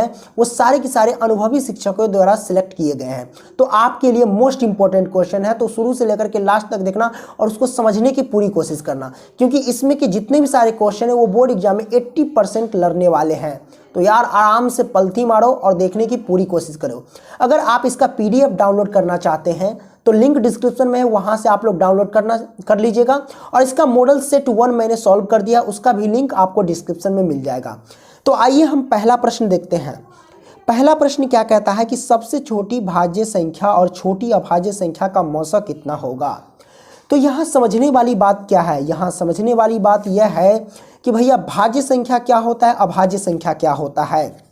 हैं वो सारे के सारे अनुभवी शिक्षकों द्वारा सिलेक्ट किए गए हैं। तो आपके लिए मोस्ट इंपॉर्टेंट क्वेश्चन है, तो शुरू से लेकर के लास्ट तक देखना और उसको समझने की पूरी कोशिश करना, क्योंकि इसमें के जितने भी सारे क्वेश्चन है वो बोर्ड एग्जाम में 80% लड़ने वाले हैं। तो यार आराम से पलथी मारो और देखने की पूरी कोशिश करो। अगर आप इसका PDF डाउनलोड करना चाहते हैं तो लिंक डिस्क्रिप्शन में है, वहां से आप लोग डाउनलोड कर लीजिएगा। और इसका मॉडल सेट 1 मैंने सॉल्व कर दिया, उसका भी लिंक आपको डिस्क्रिप्शन में मिल जाएगा। तो आइए हम पहला प्रश्न देखते हैं। पहला प्रश्न क्या कहता है कि सबसे छोटी भाज्य संख्या और छोटी अभाज्य संख्या का मौसा कितना होगा। तो यहाँ समझने वाली बात क्या है, यहाँ समझने वाली बात यह है कि भैया भाज्य संख्या क्या होता है, अभाज्य संख्या क्या होता है।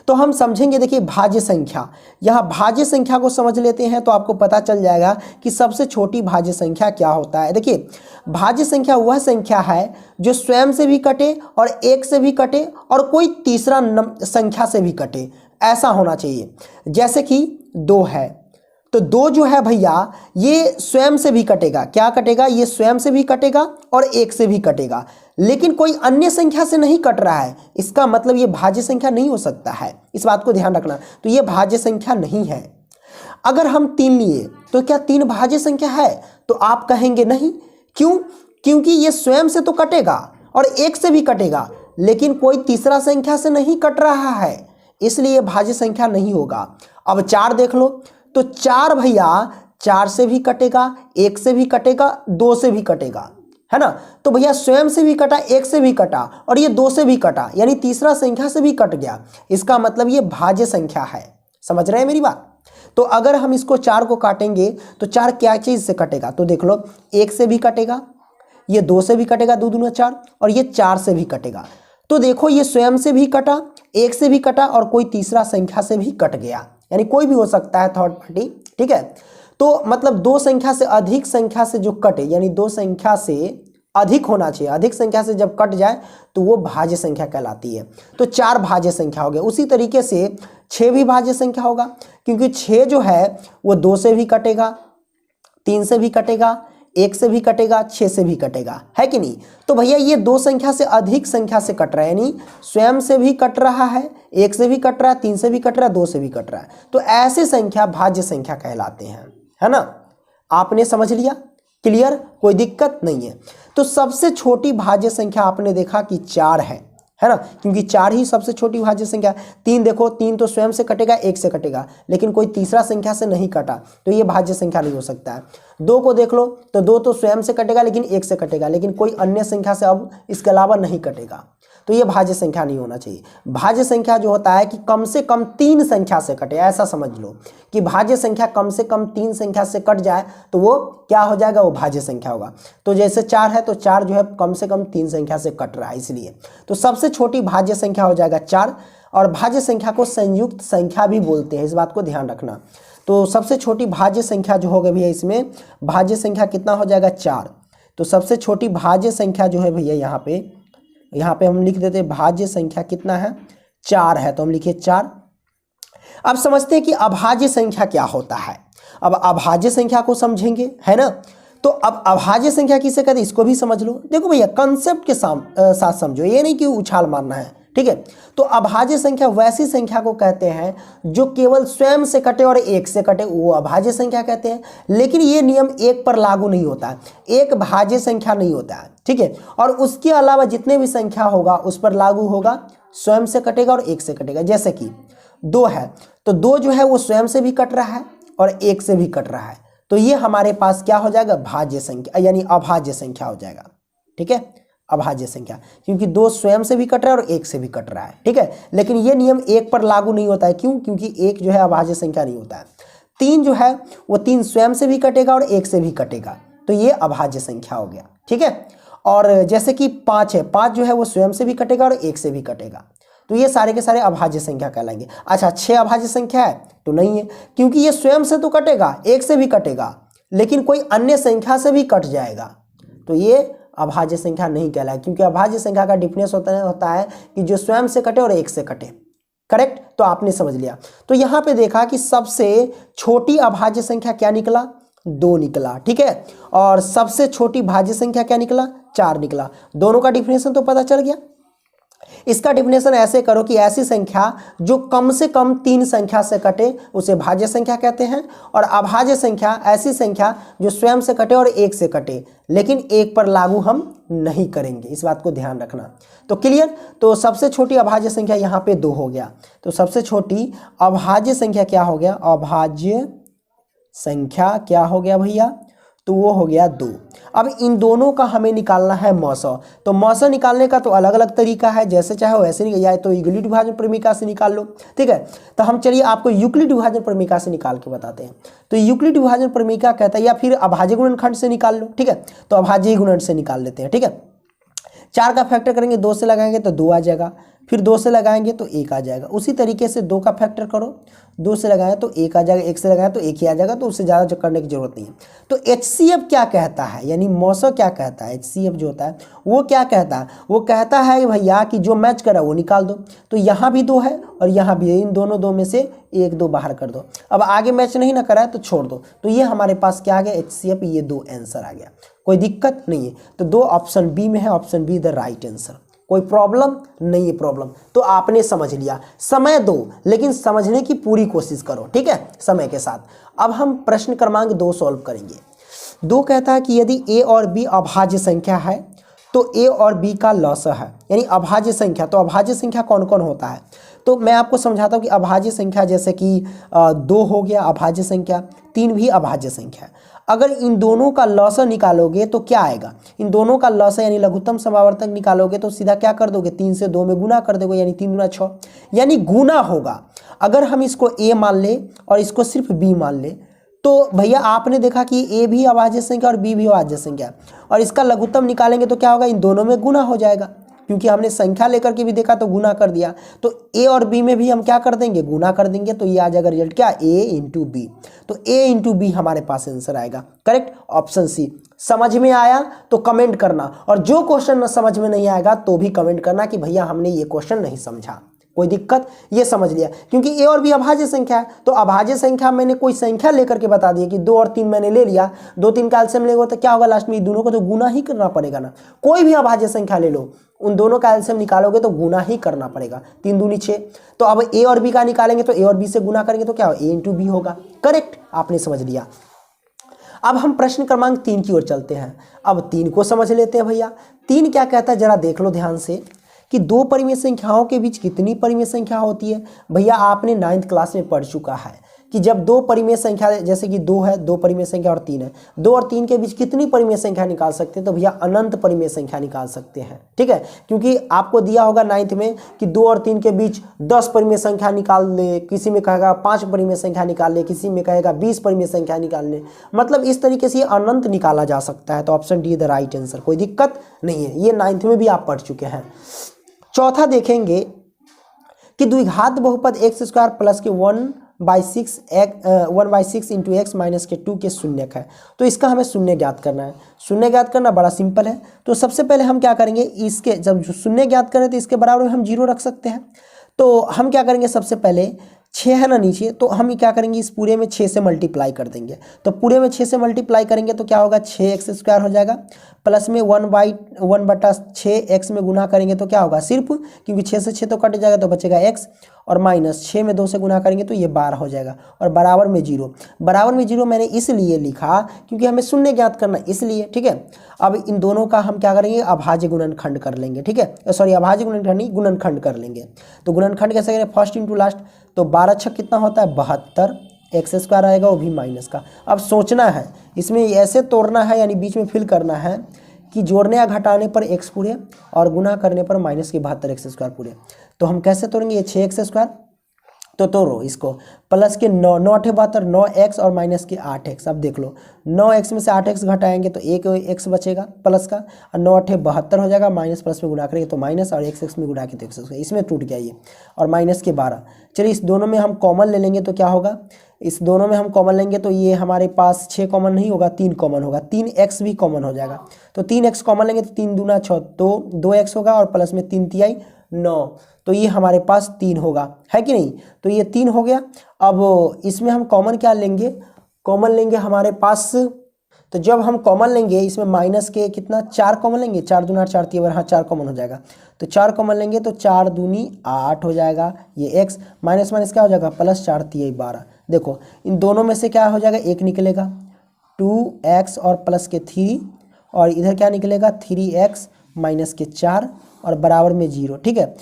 तो हम समझेंगे, देखिए भाज्य संख्या, यहाँ भाज्य संख्या को समझ लेते हैं तो आपको पता चल जाएगा कि सबसे छोटी भाज्य संख्या क्या होता है। देखिए भाज्य संख्या वह संख्या है जो स्वयं से भी कटे और एक से भी कटे और कोई तीसरा संख्या से भी कटे, ऐसा होना चाहिए। जैसे कि 2 है, तो 2 जो है भैया ये स्वयं से भी कटेगा, क्या कटेगा, ये स्वयं से भी कटेगा और 1 से भी कटेगा, लेकिन कोई अन्य संख्या से नहीं कट रहा है, इसका मतलब ये भाज्य संख्या नहीं हो सकता है, इस बात को ध्यान रखना। तो ये भाज्य संख्या नहीं है। अगर हम 3 लिए तो क्या 3 भाज्य संख्या है, तो आप कहेंगे नहीं, क्यों, क्योंकि ये स्वयं से तो कटेगा और 1 से भी कटेगा, लेकिन कोई तीसरा संख्या से नहीं कट रहा है, इसलिए भाज्य संख्या नहीं होगा। अब 4 देख लो, तो 4 भैया 4 से भी कटेगा, 1 से भी कटेगा, 2 से भी कटेगा, है ना। तो भैया स्वयं से भी कटा, 1 से भी कटा और ये 2 से भी कटा, यानी तीसरा संख्या से भी कट गया, इसका मतलब ये भाज्य संख्या है। समझ रहे हैं मेरी बात। तो अगर हम इसको 4 को काटेंगे तो 4 क्या चीज से कटेगा, तो देख लो 1 से भी कटेगा, ये 2 से भी कटेगा, 2 दूना 4, और ये 4 से भी कटेगा। तो देखो ये स्वयं से भी कटा, 1 से भी कटा और कोई तीसरा संख्या से भी कट गया, यानी कोई भी हो सकता है, थर्ड पार्टी, ठीक है। तो मतलब 2 संख्या से अधिक संख्या से जो कटे, यानी 2 संख्या से अधिक होना चाहिए, अधिक संख्या से जब कट जाए तो वो भाज्य संख्या कहलाती है। तो 4 भाज्य संख्या हो गया। उसी तरीके से 6 भी भाज्य संख्या होगा, क्योंकि 6 जो है वो 2 से भी कटेगा, 3 से भी कटेगा, 1 से भी कटेगा, 6 से भी कटेगा, है कि नहीं। तो भैया ये 2 संख्या से अधिक संख्या से कट रहा है, यानी स्वयं से भी कट रहा है, 1 से भी कट रहा है, 3 से भी कट रहा है, 2 से भी कट रहा है, तो ऐसे संख्या भाज्य संख्या कहलाते हैं, है ना। आपने समझ लिया, क्लियर, कोई दिक्कत नहीं है। तो सबसे छोटी भाज्य संख्या आपने देखा कि 4 है ना, क्योंकि 4 ही सबसे छोटी भाज्य संख्या है। 3 देखो, 3 तो स्वयं से कटेगा, 1 से कटेगा, लेकिन कोई तीसरा संख्या से नहीं कटा, तो ये भाज्य संख्या नहीं हो सकता है। 2 को देख लो, तो 2 तो स्वयं से कटेगा लेकिन 1 से कटेगा, लेकिन कोई अन्य संख्या से अब इसके अलावा नहीं कटेगा, तो ये भाज्य संख्या नहीं होना चाहिए। भाज्य संख्या जो होता है कि कम से कम 3 संख्या से कटे, ऐसा समझ लो कि भाज्य संख्या कम से कम 3 संख्या से कट जाए तो वो क्या हो जाएगा, वो भाज्य संख्या होगा। तो जैसे 4 है तो 4 जो है कम से कम 3 संख्या से कट रहा है, इसलिए तो सबसे छोटी भाज्य संख्या हो जाएगा 4। और भाज्य संख्या को संयुक्त संख्या भी बोलते हैं, इस बात को ध्यान रखना। तो सबसे छोटी भाज्य संख्या जो होगा भैया, इसमें भाज्य संख्या कितना हो जाएगा, 4। तो सबसे छोटी भाज्य संख्या जो है भैया यहाँ पे हम लिख देते हैं भाज्य संख्या कितना है, 4 है, तो हम लिखिए 4। अब समझते हैं कि अभाज्य संख्या क्या होता है। अब अभाज्य संख्या को समझेंगे, है ना। तो अब अभाज्य संख्या किसे कहते हैं, इसको भी समझ लो। देखो भैया कंसेप्ट के साथ समझो, ये नहीं कि उछाल मारना है, ठीक है। तो अभाज्य संख्या वैसी संख्या को कहते हैं जो केवल स्वयं से कटे और 1 से कटे, वो अभाज्य संख्या कहते हैं। लेकिन ये नियम 1 पर लागू नहीं होता है, 1 भाज्य संख्या नहीं होता है, ठीक है। और उसके अलावा जितने भी संख्या होगा उस पर लागू होगा, स्वयं से कटेगा और 1 से कटेगा। जैसे कि 2 है, तो 2 जो है वो स्वयं से भी कट रहा है और 1 से भी कट रहा है, तो ये हमारे पास क्या हो जाएगा, भाज्य संख्या, यानी अभाज्य संख्या हो जाएगा, ठीक है। अभाज्य संख्या, क्योंकि 2 स्वयं से भी कट रहा है और 1 से भी कट रहा है, ठीक है। लेकिन ये नियम 1 पर लागू नहीं होता है, क्यों, क्योंकि 1 जो है अभाज्य संख्या नहीं होता है। 3 जो है वो 3 स्वयं से भी कटेगा और 1 से भी कटेगा, तो ये अभाज्य संख्या हो गया, ठीक है। और जैसे कि 5 है, 5 जो है वो स्वयं से भी कटेगा और 1 से भी कटेगा, तो ये सारे के सारे अभाज्य संख्या कहलाएंगे। अच्छा 6 अभाज्य संख्या है, तो नहीं है, क्योंकि ये स्वयं से तो कटेगा, 1 से भी कटेगा, लेकिन कोई अन्य संख्या से भी कट जाएगा, तो ये अभाज्य संख्या नहीं कहलाए, क्योंकि अभाज्य संख्या का डिफरेंस होता है कि जो स्वयं से कटे और 1 से कटे, करेक्ट। तो आपने समझ लिया। तो यहाँ पे देखा कि सबसे छोटी अभाज्य संख्या क्या निकला, 2 निकला, ठीक है। और सबसे छोटी भाज्य संख्या क्या निकला, 4 निकला। दोनों का डिफरेंस तो पता चल गया। इसका डिफिनेशन ऐसे करो कि ऐसी संख्या जो कम से कम 3 संख्या से कटे उसे भाज्य संख्या कहते हैं, और अभाज्य संख्या ऐसी संख्या जो स्वयं से कटे और 1 से कटे, लेकिन 1 पर लागू हम नहीं करेंगे, इस बात को ध्यान रखना। तो क्लियर। तो सबसे छोटी अभाज्य संख्या यहाँ पे 2 हो गया। तो सबसे छोटी अभाज्य संख्या क्या हो गया, अभाज्य संख्या क्या हो गया भैया, तो वो हो गया 2। अब इन दोनों का हमें निकालना है मौसा। तो मौसा निकालने का तो अलग अलग तरीका है, जैसे चाहे वैसे निकल जाए, तो यूक्लिड विभाजन प्रमेय से निकाल लो, ठीक है। तो हम चलिए आपको यूक्लिड विभाजन प्रमेय से निकाल के बताते हैं। तो यूक्लिड विभाजन प्रमेय कहता है, या फिर अभाज्य गुणनखंड से निकाल लो, ठीक है। तो अभाज्य गुणन से निकाल लेते हैं, ठीक है। 4 का फैक्टर करेंगे, 2 से लगाएंगे तो 2 आ जाएगा, फिर 2 से लगाएंगे तो 1 आ जाएगा। उसी तरीके से 2 का फैक्टर करो, 2 से लगाएं तो 1 आ जाएगा, 1 से लगाएं तो 1 ही आ जाएगा, तो उससे ज़्यादा करने की जरूरत नहीं है। तो HCF क्या कहता है, यानी मौसा क्या कहता है, HCF जो होता है वो क्या कहता है, वो कहता है भैया कि जो मैच करा वो निकाल दो। तो यहाँ भी 2 है और यहाँ भी, इन दोनों 2 में से 1 2 बाहर कर दो। अब आगे मैच नहीं ना करा है तो छोड़ दो। तो ये हमारे पास क्या आ गया, HCF, ये 2 आंसर आ गया, कोई दिक्कत नहीं है। तो 2 ऑप्शन बी में है, option be the right answer, कोई प्रॉब्लम नहीं है। प्रॉब्लम तो आपने समझ लिया, समय दो लेकिन समझने की पूरी कोशिश करो, ठीक है, समय के साथ। अब हम प्रश्न क्रमांक 2 सॉल्व करेंगे। 2 कहता है कि यदि a और b अभाज्य संख्या है तो a और b का लॉस है, यानी अभाज्य संख्या। तो अभाज्य संख्या कौन कौन होता है, तो मैं आपको समझाता हूँ कि अभाज्य संख्या जैसे कि 2 हो गया अभाज्य संख्या, 3 भी अभाज्य संख्या। अगर इन दोनों का लॉस निकालोगे तो क्या आएगा, इन दोनों का लॉस यानी लघुत्तम समावर्तक निकालोगे तो सीधा क्या कर दोगे, 3 से 2 में गुना कर दोगे, यानी 3 गुना 6, यानी गुना होगा। अगर हम इसको a मान ले और इसको सिर्फ b मान ले तो भैया आपने देखा कि a भी अभाज्य संख्या और b भी अभाज्य संख्या, और इसका लघुत्तम निकालेंगे तो क्या होगा, इन दोनों में गुना हो जाएगा, क्योंकि हमने संख्या लेकर के भी देखा तो गुना कर दिया। तो a और b में भी हम क्या कर देंगे, गुना कर देंगे। तो ये आ जाएगा रिजल्ट क्या, a इंटू बी। तो a इंटू बी हमारे पास आंसर आएगा, करेक्ट, ऑप्शन सी। समझ में आया तो कमेंट करना, और जो क्वेश्चन समझ में नहीं आएगा तो भी कमेंट करना कि भैया हमने ये क्वेश्चन नहीं समझा, कोई दिक्कत, ये समझ लिया। क्योंकि a और b अभाज्य संख्या है, तो अभाज्य संख्या मैंने कोई संख्या लेकर के बता दी कि 2 और 3 मैंने ले लिया, 2 3 का एलसीएम लेंगे तो क्या होगा, लास्ट में दोनों को तो गुना ही करना पड़ेगा ना। कोई भी अभाज्य संख्या ले लो, उन दोनों का एलसीएम निकालोगे तो गुना ही करना पड़ेगा, 3 दूनी 6। तो अब a और b का निकालेंगे तो a और b से गुना करेंगे तो क्या होगा, a इंटू बी होगा, करेक्ट, आपने समझ लिया। अब हम प्रश्न क्रमांक 3 की ओर चलते हैं। अब 3 को समझ लेते हैं भैया। 3 क्या कहता है, जरा देख लो ध्यान से कि 2 परिमेय संख्याओं के बीच कितनी परिमेय संख्या होती है। भैया आपने 9th क्लास में पढ़ चुका है कि जब 2 परिमेय संख्या, जैसे कि 2 है, 2 परिमेय संख्या और 3 है, 2 और 3 के बीच कितनी परिमेय संख्या निकाल सकते हैं, तो भैया अनंत परिमेय संख्या निकाल सकते हैं, ठीक है। क्योंकि आपको दिया होगा 9th में कि 2 और 3 के बीच 10 परिमेय संख्या निकाल ले, किसी में कहेगा 5 परिमेय संख्या निकाल ले, किसी में कहेगा 20 परिमेय संख्या निकाल ले, मतलब इस तरीके से अनंत निकाला जा सकता है। तो option D the right answer, कोई दिक्कत नहीं है, ये 9th में भी आप पढ़ चुके हैं। चौथा देखेंगे कि द्विघात बहुपद x स्क्वायर प्लस के 1/6 इंटू एक्स माइनस के 2 के शून्यक है। तो इसका हमें शून्य ज्ञात करना है। शून्य ज्ञात करना बड़ा सिंपल है। तो सबसे पहले हम क्या करेंगे, इसके जब शून्य ज्ञात करें तो इसके बराबर में हम 0 रख सकते हैं। तो हम क्या करेंगे, सबसे पहले 6 है ना नीचे, तो हम क्या करेंगे, इस पूरे में 6 से मल्टीप्लाई कर देंगे। तो पूरे में 6 से मल्टीप्लाई करेंगे तो क्या होगा, 6x स्क्वायर हो जाएगा, प्लस में 1/6 में गुना करेंगे तो क्या होगा, सिर्फ, क्योंकि 6 से 6 तो कट जाएगा तो बचेगा x, और माइनस 6 में 2 से गुना करेंगे तो ये 12 हो जाएगा, और बराबर में 0। बराबर में 0 मैंने इसलिए लिखा क्योंकि हमें शून्य ज्ञात करना, इसलिए, ठीक है। अब इन दोनों का हम क्या करेंगे, अभाज्य गुणनखंड कर लेंगे, ठीक है, सॉरी अभाज्य गुणनखंड नहीं, गुणनखंड कर लेंगे। तो गुणनखंड कैसे करें, फर्स्ट इंटू लास्ट। तो 12 छक कितना होता है, 72, एक्स स्क्वायर आएगा वो भी माइनस का। अब सोचना है, इसमें ऐसे तोड़ना है, यानी बीच में फिल करना है कि जोड़ने या घटाने पर x पूरे और गुना करने पर माइनस के 72 एक्स स्क्वायर पूरे। तो हम कैसे तोड़ेंगे, ये 6x स्क्वायर, तो तोड़ो इसको, प्लस के 9 72 9x और माइनस के 8x। अब देख लो, 9x में से 8x घटाएंगे तो 1x बचेगा प्लस का, और 9 8 72 हो जाएगा, माइनस प्लस में गुणा करेंगे तो माइनस, और x में गुणा के तो x, इसमें टूट गया ये, और माइनस के 12। चलिए इस दोनों में हम कॉमन ले लेंगे तो क्या होगा, इस दोनों में हम कॉमन लेंगे तो ये हमारे पास 6 कॉमन नहीं होगा, 3 कॉमन होगा, 3x भी कॉमन हो जाएगा। तो 3x कॉमन लेंगे तो 3 दूना 6, तो 2x होगा, और प्लस में 3 तिहाई 9, तो ये हमारे पास 3 होगा, है कि नहीं। तो ये 3 हो गया। अब इसमें हम कॉमन क्या लेंगे, कॉमन लेंगे हमारे पास, तो जब हम कॉमन लेंगे इसमें माइनस के कितना 4 कॉमन लेंगे, 4 दूना 4 तीन, हाँ 4 कॉमन हो जाएगा। तो 4 कॉमन लेंगे तो 4 दूनी 8 हो जाएगा, ये x माइनस माइनस क्या हो जाएगा प्लस 4 तीन 12। देखो इन दोनों में से क्या हो जाएगा, एक निकलेगा 2x और प्लस के 3, और इधर क्या निकलेगा 3x माइनस के 4 और बराबर में 0। ठीक है,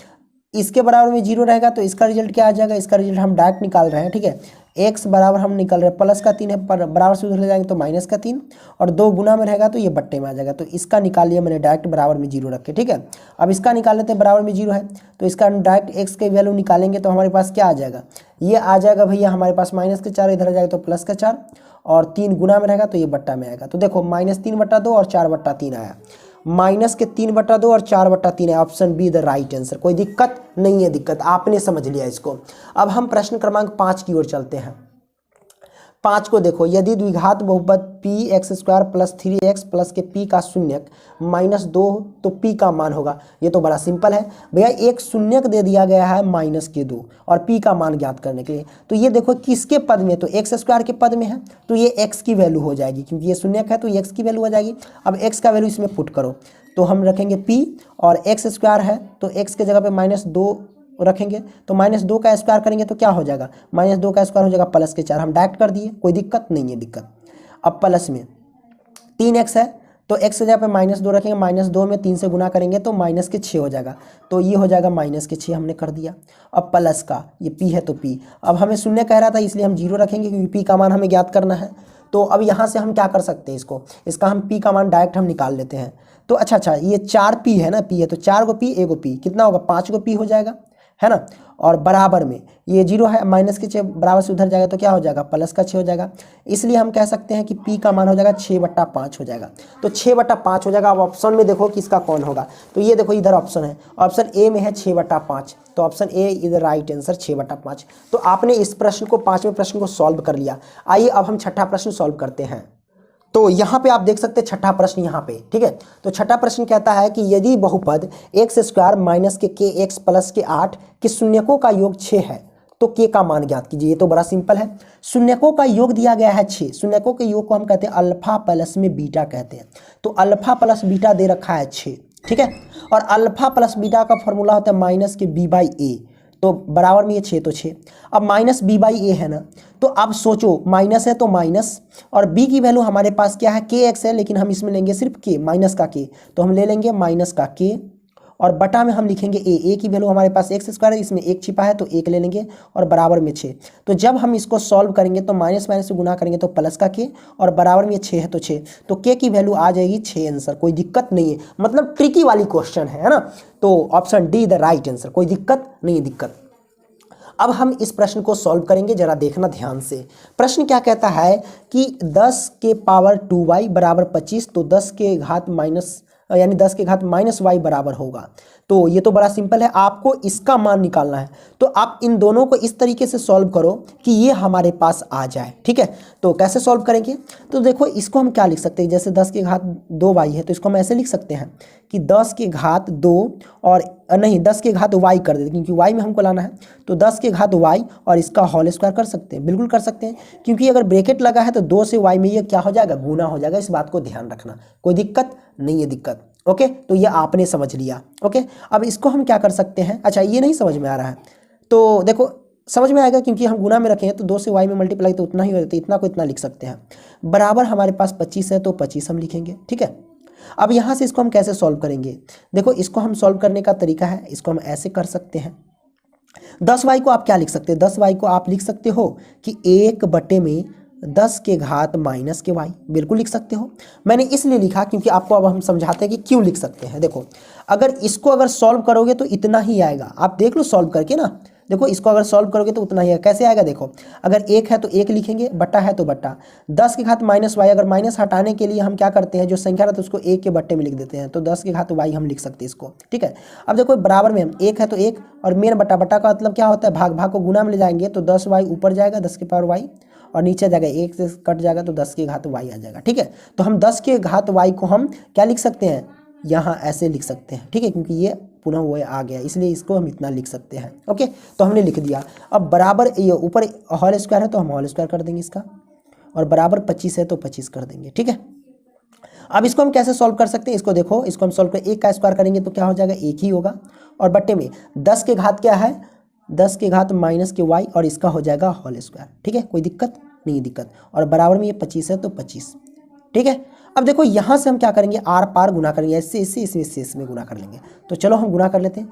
इसके बराबर में 0 रहेगा तो इसका रिजल्ट क्या आ जाएगा, इसका रिजल्ट हम डायरेक्ट निकाल रहे हैं। ठीक है, x बराबर हम निकाल रहे हैं प्लस का 3 है, पर बराबर से उधर ले जाएंगे तो माइनस का 3, और 2 गुना में रहेगा तो ये बट्टे में आ जाएगा। तो इसका निकाल लिया मैंने डायरेक्ट बराबर में 0 रख के। ठीक है, अब इसका निकाल लेते हैं, बराबर में 0 है तो इसका हम डायरेक्ट x के वैल्यू निकालेंगे तो हमारे पास क्या आ जाएगा, ये आ जाएगा भैया हमारे पास माइनस के 4, इधर आ जाएगा तो प्लस का 4, और 3 गुना में रहेगा तो ये बट्टा में आएगा। तो देखो -3/2 और 4/3 आया, -3/2 और 4/3 है, option be the right answer. कोई दिक्कत नहीं है, दिक्कत आपने समझ लिया इसको। अब हम प्रश्न क्रमांक 5 की ओर चलते हैं। 5 को देखो, यदि द्विघात बहुपद px² प्लस 3x प्लस के p का शून्यक -2 तो p का मान होगा। ये तो बड़ा सिंपल है भैया, एक शून्यक दे दिया गया है -2 और p का मान ज्ञात करने के लिए। तो ये देखो किसके पद में, तो x² के पद में है तो ये x की वैल्यू हो जाएगी, क्योंकि ये शून्यक है तो ये x की वैल्यू हो जाएगी। अब x का वैल्यू इसमें पुट करो तो हम रखेंगे p, और x² है तो x के जगह पे -2 रखेंगे तो -2 का स्क्वायर करेंगे तो क्या हो जाएगा, -2 का स्क्वायर हो जाएगा प्लस के 4, हम डायरेक्ट कर दिए, कोई दिक्कत नहीं है दिक्कत। अब प्लस में 3x है तो x के जगह पे -2 रखेंगे, -2 में 3 से गुना करेंगे तो -6 हो जाएगा, तो ये हो जाएगा -6 हमने कर दिया। अब प्लस का ये p है तो p, अब हमें शून्य कह रहा था इसलिए हम 0 रखेंगे क्योंकि p का मान हमें ज्ञात करना है। तो अब यहाँ से हम क्या कर सकते हैं, इसका हम p का मान डायरेक्ट हम निकाल लेते हैं। तो अच्छा ये 4p है ना, p है तो 4 को p 1 को p कितना होगा, 5 को p हो जाएगा, है ना। और बराबर में ये 0 है, -6 बराबर से उधर जाएगा तो क्या हो जाएगा प्लस का 6 हो जाएगा, इसलिए हम कह सकते हैं कि p का मान हो जाएगा 6/5 हो जाएगा। तो 6/5 हो जाएगा। अब ऑप्शन में देखो किसका कौन होगा, तो ये देखो इधर ऑप्शन है, ऑप्शन ए में है 6/5, तो ऑप्शन ए इधर राइट आंसर 6/5। तो आपने इस प्रश्न को, 5वें प्रश्न को सॉल्व कर लिया। आइए अब हम 6ठा प्रश्न सॉल्व करते हैं। तो यहाँ पे आप देख सकते हैं 6ठा प्रश्न यहाँ पे, ठीक है। तो 6ठा प्रश्न कहता है कि यदि बहुपद x² माइनस के kx प्लस के 8 के शून्यकों का योग 6 है तो k का मान ज्ञात कीजिए। ये तो बड़ा सिंपल है, शून्यकों का योग दिया गया है 6, शून्यकों के योग को हम कहते हैं अल्फा प्लस में बीटा कहते हैं। तो अल्फा प्लस बीटा दे रखा है 6, ठीक है। और अल्फा प्लस बीटा का फॉर्मूला होता है माइनस के b/a, तो बराबर में ये 6 तो 6। अब माइनस b/a है ना, तो अब सोचो माइनस है तो माइनस, और b की वैल्यू हमारे पास क्या है kx है, लेकिन हम इसमें लेंगे सिर्फ k, माइनस का k, तो हम ले लेंगे माइनस का k, और बटा में हम लिखेंगे a की वैल्यू हमारे पास x² है, इसमें 1 छिपा है तो 1 ले लेंगे, और बराबर में 6। तो जब हम इसको सॉल्व करेंगे तो माइनस माइनस से गुना करेंगे तो प्लस का k, और बराबर में 6 है तो 6, तो k की वैल्यू आ जाएगी 6 आंसर। कोई दिक्कत नहीं है, मतलब ट्रिकी वाली क्वेश्चन है ना। तो option D the right answer, कोई दिक्कत नहीं है दिक्कत। अब हम इस प्रश्न को सॉल्व करेंगे, जरा देखना ध्यान से। प्रश्न क्या कहता है कि 10 के पावर 2y बराबर 25, तो 10 के घात माइनस यानी 10 के घात -y बराबर होगा। तो ये तो बड़ा सिंपल है, आपको इसका मान निकालना है। तो आप इन दोनों को इस तरीके से सॉल्व करो कि ये हमारे पास आ जाए, ठीक है। तो कैसे सॉल्व करेंगे, तो देखो इसको हम क्या लिख सकते हैं, जैसे 10 के घात 2y है तो इसको हम ऐसे लिख सकते हैं कि 10 के घात 2 और नहीं 10 के घात y कर देते, क्योंकि y में हमको लाना है। तो 10 के घात y और इसका होल स्क्वायर कर सकते हैं, बिल्कुल कर सकते हैं, क्योंकि अगर ब्रैकेट लगा है तो 2 से y में ये क्या हो जाएगा, गुना हो जाएगा। इस बात को ध्यान रखना, कोई दिक्कत नहीं है दिक्कत। ओके, तो ये आपने समझ लिया। ओके, अब इसको हम क्या कर सकते हैं, अच्छा ये नहीं समझ में आ रहा है तो देखो समझ में आएगा, क्योंकि हम गुना में रखे हैं तो 2 से y में मल्टीप्लाई तो उतना ही हो जाता है, इतना को इतना लिख सकते हैं। बराबर हमारे पास 25 है तो 25 हम लिखेंगे, ठीक है। अब यहाँ से इसको हम कैसे सॉल्व करेंगे, देखो इसको हम सॉल्व करने का तरीका है, इसको हम ऐसे कर सकते हैं। 10y को आप क्या लिख सकते हैं, 10y को आप लिख सकते हो कि 1 में 10 के घात माइनस के y, बिल्कुल लिख सकते हो। मैंने इसलिए लिखा क्योंकि आपको अब हम समझाते हैं कि क्यों लिख सकते हैं। देखो अगर इसको अगर सॉल्व करोगे तो इतना ही आएगा, आप देख लो सॉल्व करके ना, देखो इसको अगर सॉल्व करोगे तो उतना ही आएगा। कैसे आएगा, देखो अगर 1 है तो 1 लिखेंगे, बट्टा है तो बट्टा, 10 के घात -y, अगर माइनस हटाने के लिए हम क्या करते हैं, जो संख्या रहता है उसको 1 के बट्टे में लिख देते हैं, तो 10 के घात y हम लिख सकते हैं इसको, ठीक है। अब देखो बराबर में 1 है तो 1, और मेन बट्टा, बट्टा का मतलब क्या होता है, भाग, भाग को गुना में ले जाएंगे तो 10y ऊपर जाएगा, 10 के पावर y, और नीचे जाएगा 1 से कट जाएगा तो 10 के घात y आ जाएगा, ठीक है। तो हम 10 के घात y को हम क्या लिख सकते हैं, यहाँ ऐसे लिख सकते हैं, ठीक है, क्योंकि ये पुनः वो आ गया इसलिए इसको हम इतना लिख सकते हैं। ओके, तो हमने लिख दिया। अब बराबर ये ऊपर होल स्क्वायर है तो हम होल स्क्वायर कर देंगे इसका, और बराबर 25 है तो 25 कर देंगे, ठीक है। अब इसको हम कैसे सॉल्व कर सकते हैं, इसको देखो, इसको हम सॉल्व कर 1 का स्क्वायर करेंगे तो क्या हो जाएगा, 1 ही होगा, और बट्टे में 10 के घात क्या है, 10 के घात माइनस के y, और इसका हो जाएगा होल स्क्वायर। ठीक है, कोई दिक्कत नहीं, दिक्कत, और बराबर में ये 25 है तो 25। ठीक है, अब देखो यहाँ से हम क्या करेंगे, आर पार गुना करेंगे, इससे इसमें गुना कर लेंगे। तो चलो हम गुना कर लेते हैं,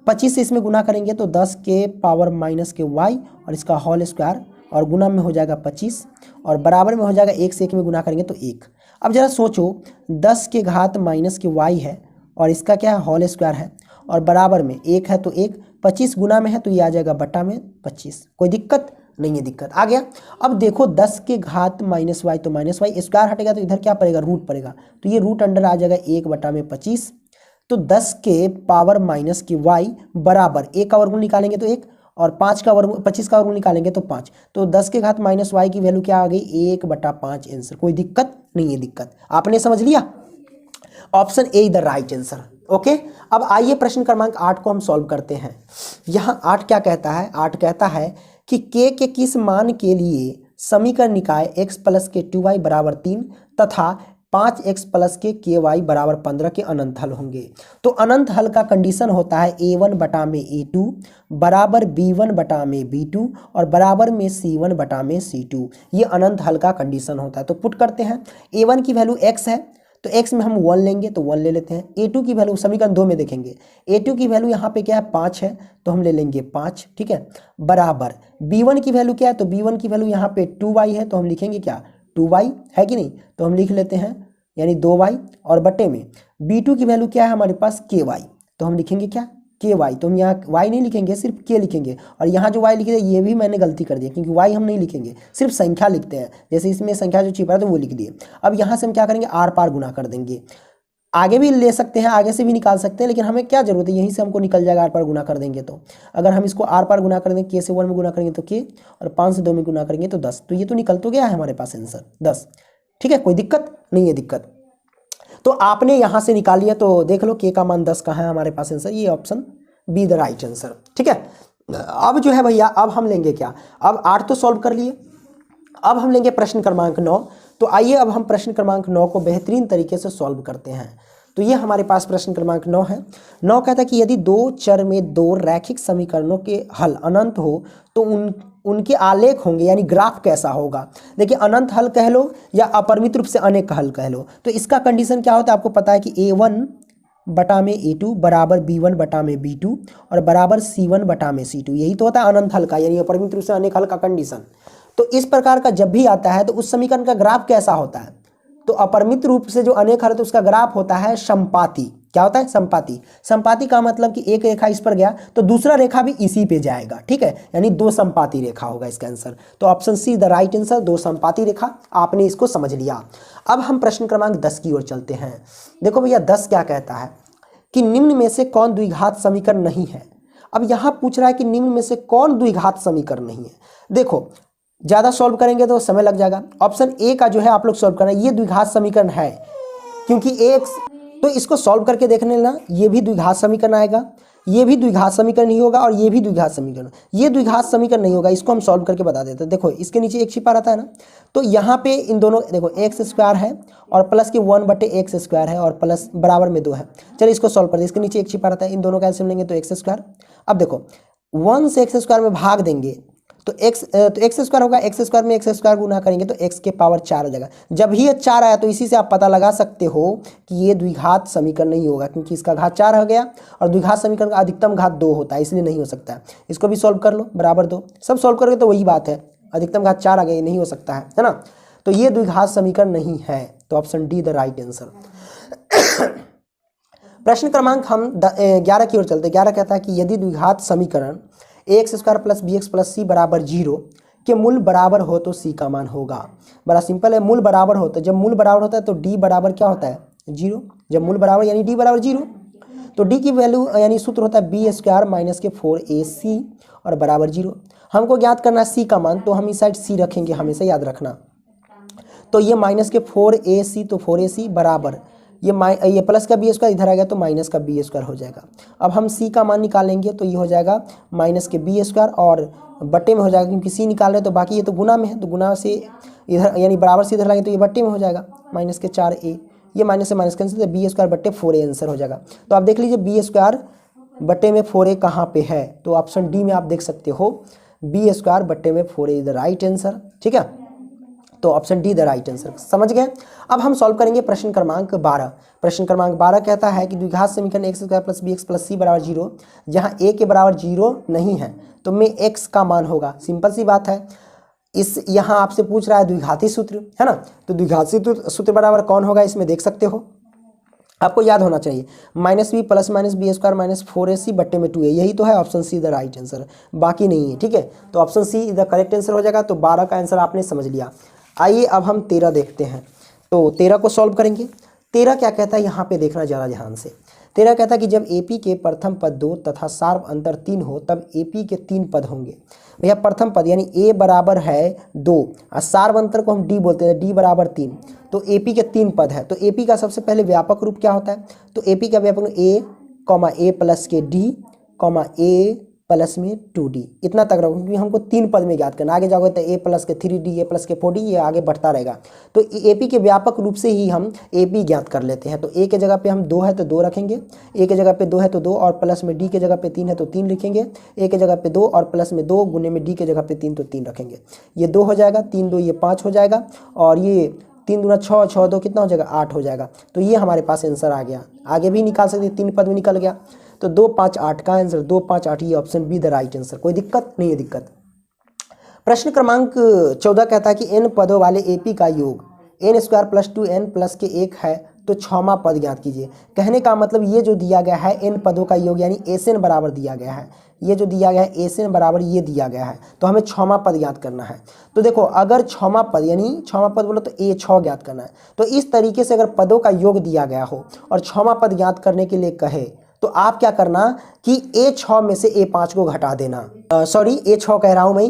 25 से इसमें गुना करेंगे तो 10 के पावर माइनस के y और इसका होल स्क्वायर, और गुना में हो जाएगा 25, और बराबर में हो जाएगा 1 से 1 में गुना करेंगे तो 1। अब जरा सोचो, 10 के घात माइनस के y है और इसका क्या है, होल स्क्वायर है, और बराबर में 1 है तो 1, 25 गुना में है तो ये आ जाएगा बटा में 25। कोई दिक्कत नहीं है, दिक्कत आ गया। अब देखो 10 के घात माइनस वाई तो माइनस वाई, स्क्वायर हटेगा तो इधर क्या पड़ेगा, रूट पड़ेगा, तो ये रूट अंडर आ जाएगा 1 बटा में 25। तो 10 के पावर माइनस की वाई बराबर 1 का वर्गमूल निकालेंगे तो 1, और 5 का वर्गमूल 25 का वर्गमूल निकालेंगे तो 5। तो 10 के घात माइनस वाई की वैल्यू क्या आ गई, 1 बटा 5 आंसर। कोई दिक्कत नहीं है, दिक्कत आपने समझ लिया, option A is the right answer. Okay, अब आइए प्रश्न क्रमांक 8 को हम सॉल्व करते हैं। यहाँ 8 क्या कहता है, 8 कहता है कि k के किस मान के लिए समीकरण निकाय x प्लस के 2y बराबर 3 तथा 5x प्लस के ky बराबर 15 के अनंत हल होंगे। तो अनंत हल का कंडीशन होता है a1 बटा में a2 बराबर b1 बटा में b2 और बराबर में c1 बटा में c2। ये अनंत हल का कंडीशन होता है। तो पुट करते हैं, a1 की वैल्यू x है तो x में हम 1 लेंगे तो 1 ले लेते हैं। a2 की वैल्यू समीकरण 2 में देखेंगे, a2 की वैल्यू यहाँ पे क्या है, 5 है तो हम ले लेंगे 5। ठीक है, बराबर b1 की वैल्यू क्या है, तो b1 की वैल्यू यहाँ पे 2y है तो हम लिखेंगे क्या, 2y है कि नहीं, तो हम लिख लेते हैं यानी 2y, और बटे में b2 की वैल्यू क्या है हमारे पास, ky, तो हम लिखेंगे क्या, ky। तो हम यहाँ y नहीं लिखेंगे, सिर्फ k लिखेंगे, और यहाँ जो y लिखे थे ये भी मैंने गलती कर दी क्योंकि y हम नहीं लिखेंगे, सिर्फ संख्या लिखते हैं, जैसे इसमें संख्या जो छिपा है तो वो लिख दिए। अब यहाँ से हम क्या करेंगे, आर पार गुना कर देंगे, आगे भी ले सकते हैं, आगे से भी निकाल सकते हैं, लेकिन हमें क्या जरूरत है, यहीं से हमको निकल जाएगा, आर पार गुना कर देंगे। तो अगर हम इसको आर पार गुना कर देंगे, k से 1 में गुना करेंगे तो k, और 5 से 2 में गुना करेंगे तो 10, तो ये तो निकल तो गया है हमारे पास आंसर 10। ठीक है, कोई दिक्कत नहीं है, दिक्कत तो आपने यहाँ से निकाल लिया, तो देख लो k का मान 10 कहाँ है हमारे पास आंसर, ये option be the right answer. ठीक है, अब जो है भैया, अब हम लेंगे क्या, अब 8 तो सॉल्व कर लिए, अब हम लेंगे प्रश्न क्रमांक 9। तो आइए अब हम प्रश्न क्रमांक 9 को बेहतरीन तरीके से सॉल्व करते हैं। तो ये हमारे पास प्रश्न क्रमांक 9 है। 9 कहता है कि यदि दो चर में दो रैखिक समीकरणों के हल अनंत हो तो उनके आलेख होंगे, यानी ग्राफ कैसा होगा। देखिए, अनंत हल कह लो या अपरिमित रूप से अनेक हल कह लो, तो इसका कंडीशन क्या होता है आपको पता है कि a1 बटा में a2 बराबर b1 बटा में b2 और बराबर c1 बटा में c2, यही तो होता है अनंत हल का, यानी अपरिमित रूप से अनेक हल का कंडीशन। तो इस प्रकार का जब भी आता है तो उस समीकरण का ग्राफ कैसा होता है, तो अपरिमित रूप से जो अनेक हल है तो उसका ग्राफ होता है समपाती। क्या होता है, समपाती। समपाती का मतलब कि एक रेखा इस पर गया तो दूसरा रेखा भी इसी पे जाएगा। ठीक है, यानी दो समपाती रेखा होगा इसका आंसर। तो option C the right answer, दो समपाती रेखा। आपने इसको समझ लिया। अब हम प्रश्न क्रमांक 10 की ओर चलते हैं। देखो भैया 10 क्या कहता है कि निम्न में से कौन द्विघात समीकरण नहीं है। अब यहाँ पूछ रहा है कि निम्न में से कौन द्विघात समीकरण नहीं है। देखो, ज़्यादा सॉल्व करेंगे तो समय लग जाएगा। ऑप्शन ए का जो है आप लोग सॉल्व करना, ये द्विघात समीकरण है, क्योंकि एक तो इसको सॉल्व करके देखने लेना, ये भी द्विघात समीकरण आएगा, ये भी द्विघात समीकरण नहीं होगा, और ये भी द्विघात समीकरण, ये द्विघात समीकरण नहीं होगा। इसको हम सॉल्व करके बता देते हैं। देखो, इसके नीचे एक छिपा रहता है ना, तो यहाँ पे इन दोनों देखो एक्स स्क्वायर है और प्लस के 1 बटे एक्स स्क्वायर है और प्लस बराबर में 2 है। चलिए इसको सॉल्व कर दे। इसके नीचे एक छिपा रहता है, इन दोनों का एलसीएम लेंगे तो एक्स स्क्वायर। अब देखो 1 से एक्स स्क्वायर में भाग देंगे तो एक्स स्क्वायर होगा, एक्स स्क्वायर में एक्स स्क्वायर गुना करेंगे तो एक्स के पावर 4 हो जाएगा। जब ही ये 4 आया तो इसी से आप पता लगा सकते हो कि ये द्विघात समीकरण नहीं होगा, क्योंकि इसका घात 4 हो गया और द्विघात समीकरण का अधिकतम घात 2 होता है, इसलिए नहीं हो सकता है। इसको भी सॉल्व कर लो, बराबर 2, सब सॉल्व करोगे तो वही बात है, अधिकतम घात 4 आ गया, नहीं हो सकता है ना। तो ये द्विघात समीकरण नहीं है, तो option D the right answer. प्रश्न क्रमांक हम 11 की ओर चलते। 11 कहता है कि यदि द्विघात समीकरण x square plus b x plus c बराबर 0 के मूल बराबर हो तो सी का मान होगा। बड़ा सिंपल है, मूल बराबर होता है, जब मूल बराबर होता है तो डी बराबर क्या होता है, 0। जब मूल बराबर यानी डी बराबर 0, तो डी की वैल्यू यानी सूत्र होता है बी स्क्वायर माइनस के 4ac और बराबर 0। हमको ज्ञात करना है सी का मान, तो हम इस साइड सी रखेंगे, हमेशा याद रखना। तो ये माइनस के 4ac, तो 4ac बराबर ये प्लस का बी स्क्वायर इधर आ गया तो माइनस का बी स्क्वायर हो जाएगा। अब हम सी का मान निकालेंगे तो ये हो जाएगा माइनस के बी स्क्वायर और बट्टे में हो जाएगा, क्योंकि सी निकाल रहे हैं तो बाकी ये तो गुना में है, तो गुना से इधर यानी बराबर से इधर लाएंगे तो ये बट्टे में हो जाएगा माइनस के 4a। ये माइनस से माइनस कैंसिल, तो बी स्क्वायर बट्टे 4a आंसर हो जाएगा। तो आप देख लीजिए बी स्क्वायर बट्टे में 4a कहाँ पे है, तो ऑप्शन डी में आप देख सकते हो बी स्क्वायर बट्टे में 4a is the right answer. ठीक है, तो option D the right answer. समझ गए। अब हम सॉल्व करेंगे प्रश्न क्रमांक 12। प्रश्न क्रमांक 12 कहता है कि द्विघात समीकरण x square plus b x plus c बराबर 0, जहाँ a के बराबर 0 नहीं है तो में x का मान होगा। सिंपल सी बात है। इस यहाँ आपसे पूछ रहा है द्विघाती सूत्र, है ना, तो द्विघाती सूत्र बराबर कौन होगा इसमें देख सकते हो, आपको याद होना चाहिए minus B plus minus B square minus 4ac बट्टे में 2a, यही तो है option C the right answer, बाकी नहीं है। ठीक है, तो option C the correct answer हो जाएगा। तो 12 का आंसर आपने समझ लिया। आइए अब हम 13 देखते हैं। तो 13 को सॉल्व करेंगे। 13 क्या कहता है यहाँ पे देखना ज़रा ध्यान से। 13 कहता है कि जब AP के प्रथम पद 2 तथा सार्व अंतर 3 हो तब AP के 3 पद होंगे। भैया प्रथम पद यानी A बराबर है 2 और सार्व अंतर को हम D बोलते हैं, D बराबर 3, तो AP के 3 पद है। तो AP का सबसे पहले व्यापक रूप क्या होता है, तो AP का व्यापक रूप A प्लस के D A प्लस में 2D, इतना तक रखो क्योंकि हमको 3 पद में ज्ञात करना। आगे जाओगे तो A प्लस के 3D A प्लस के 4D, ये आगे बढ़ता रहेगा। तो AP के व्यापक रूप से ही हम AP ज्ञात कर लेते हैं। तो A के जगह पे हम 2 है तो 2 रखेंगे, A के जगह पे 2 है तो 2 और प्लस में D के जगह पे 3 है तो 3 लिखेंगे, A के जगह पे 2 और प्लस में 2 गुने में D के जगह पे 3 तो 3 रखेंगे। ये 2 हो जाएगा, 3 2 ये 5 हो जाएगा और ये 3 दूना 6, 6 2 कितना हो जाएगा 8 हो जाएगा। तो ये हमारे पास आंसर आ गया। आगे भी निकाल सकते, 3 पद में निकल गया। तो 2 5 8 का आंसर 2 5 8, ये option be the right answer. कोई दिक्कत नहीं है दिक्कत। प्रश्न क्रमांक 14 कहता है कि n पदों वाले AP का योग n square plus 2n plus के 1 है तो 6वां पद ज्ञात कीजिए। कहने का मतलब ये जो दिया गया है n पदों का योग यानी SN बराबर दिया गया है, ये जो दिया गया है SN बराबर ये दिया गया है, तो हमें 6वां पद ज्ञात करना है। तो देखो अगर 6वां पद यानी 6वां पद बोलो तो A 6 ज्ञात करना है। तो इस तरीके से अगर पदों का योग दिया गया हो और 6वां पद ज्ञात करने के लिए कहे तो आप क्या करना कि A6 में से A5 को घटा देना, सॉरी A6 कह रहा हूँ मैं,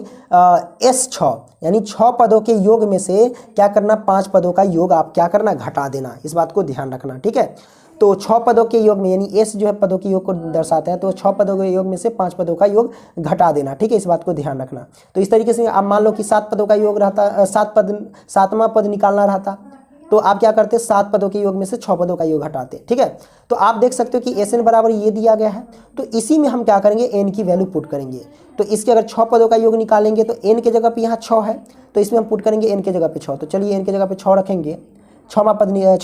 S6 यानी 6 पदों के योग में से क्या करना 5 पदों का योग आप क्या करना घटा देना। इस बात को ध्यान रखना। ठीक है, तो 6 पदों के योग में यानी S जो है पदों के योग को दर्शाता है, तो 6 पदों के योग में से 5 पदों का योग घटा देना। ठीक है, इस बात को ध्यान रखना। तो इस तरीके से आप मान लो कि 7 पदों का योग रहता, 7वां पद निकालना रहता तो आप क्या करते 7 पदों के योग में से 6 पदों का योग हटाते। ठीक है, तो आप देख सकते हो कि SN बराबर ये दिया गया है, तो इसी में हम क्या करेंगे n की वैल्यू पुट करेंगे। तो इसके अगर 6 पदों का योग निकालेंगे तो n के जगह पे यहाँ 6 है, तो इसमें हम पुट करेंगे n के जगह पे 6। तो चलिए n के जगह पे 6 रखेंगे, 6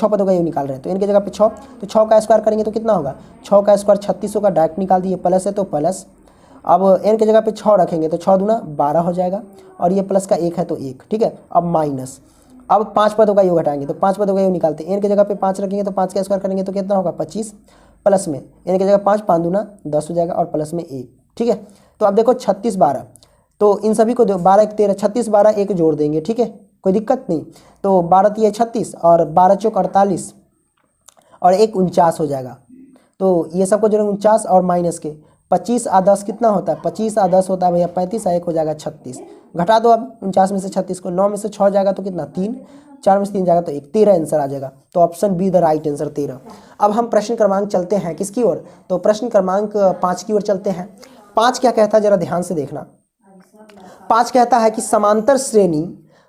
पदों का योग निकाल रहे हैं तो n के जगह पे 6, तो 6 का स्क्वायर करेंगे तो कितना होगा 6 का स्क्वायर 36 होगा, डायरेक्ट निकाल दिए, प्लस है तो प्लस। अब n के जगह पे 6 रखेंगे तो 6 दूना 12 हो जाएगा और ये प्लस का 1 है तो 1। ठीक है, अब माइनस, अब 5 पदों का योग हटाएंगे तो 5 पदों का योग निकालते हैं। n के जगह पे 5 रखेंगे तो 5 का स्क्वायर करेंगे तो कितना होगा 25, प्लस में n के जगह 5 5 दूना 10 हो जाएगा और प्लस में 1। ठीक है, तो अब देखो 36 12, तो इन सभी को 12 1 13, 36 12 1 जोड़ देंगे। ठीक है, कोई दिक्कत नहीं। तो 12 3 36 और 12 चौक 48 और 1 49 हो जाएगा। तो ये सबको जोड़ेंगे 49 और माइनस के 25 आ 10 कितना होता है 25 आ 10 होता है भैया 35 आ 1 हो जाएगा 36। घटा दो अब 49 में से 36 को, 9 में से 6 जाएगा तो कितना 3, 4 में से 3 जाएगा तो 1, 13 आंसर आ जाएगा। तो option be the right answer 13। अब हम प्रश्न क्रमांक चलते हैं किसकी ओर, तो प्रश्न क्रमांक 5 की ओर चलते हैं। 5 क्या कहता है जरा ध्यान से देखना। 5 कहता है कि समांतर श्रेणी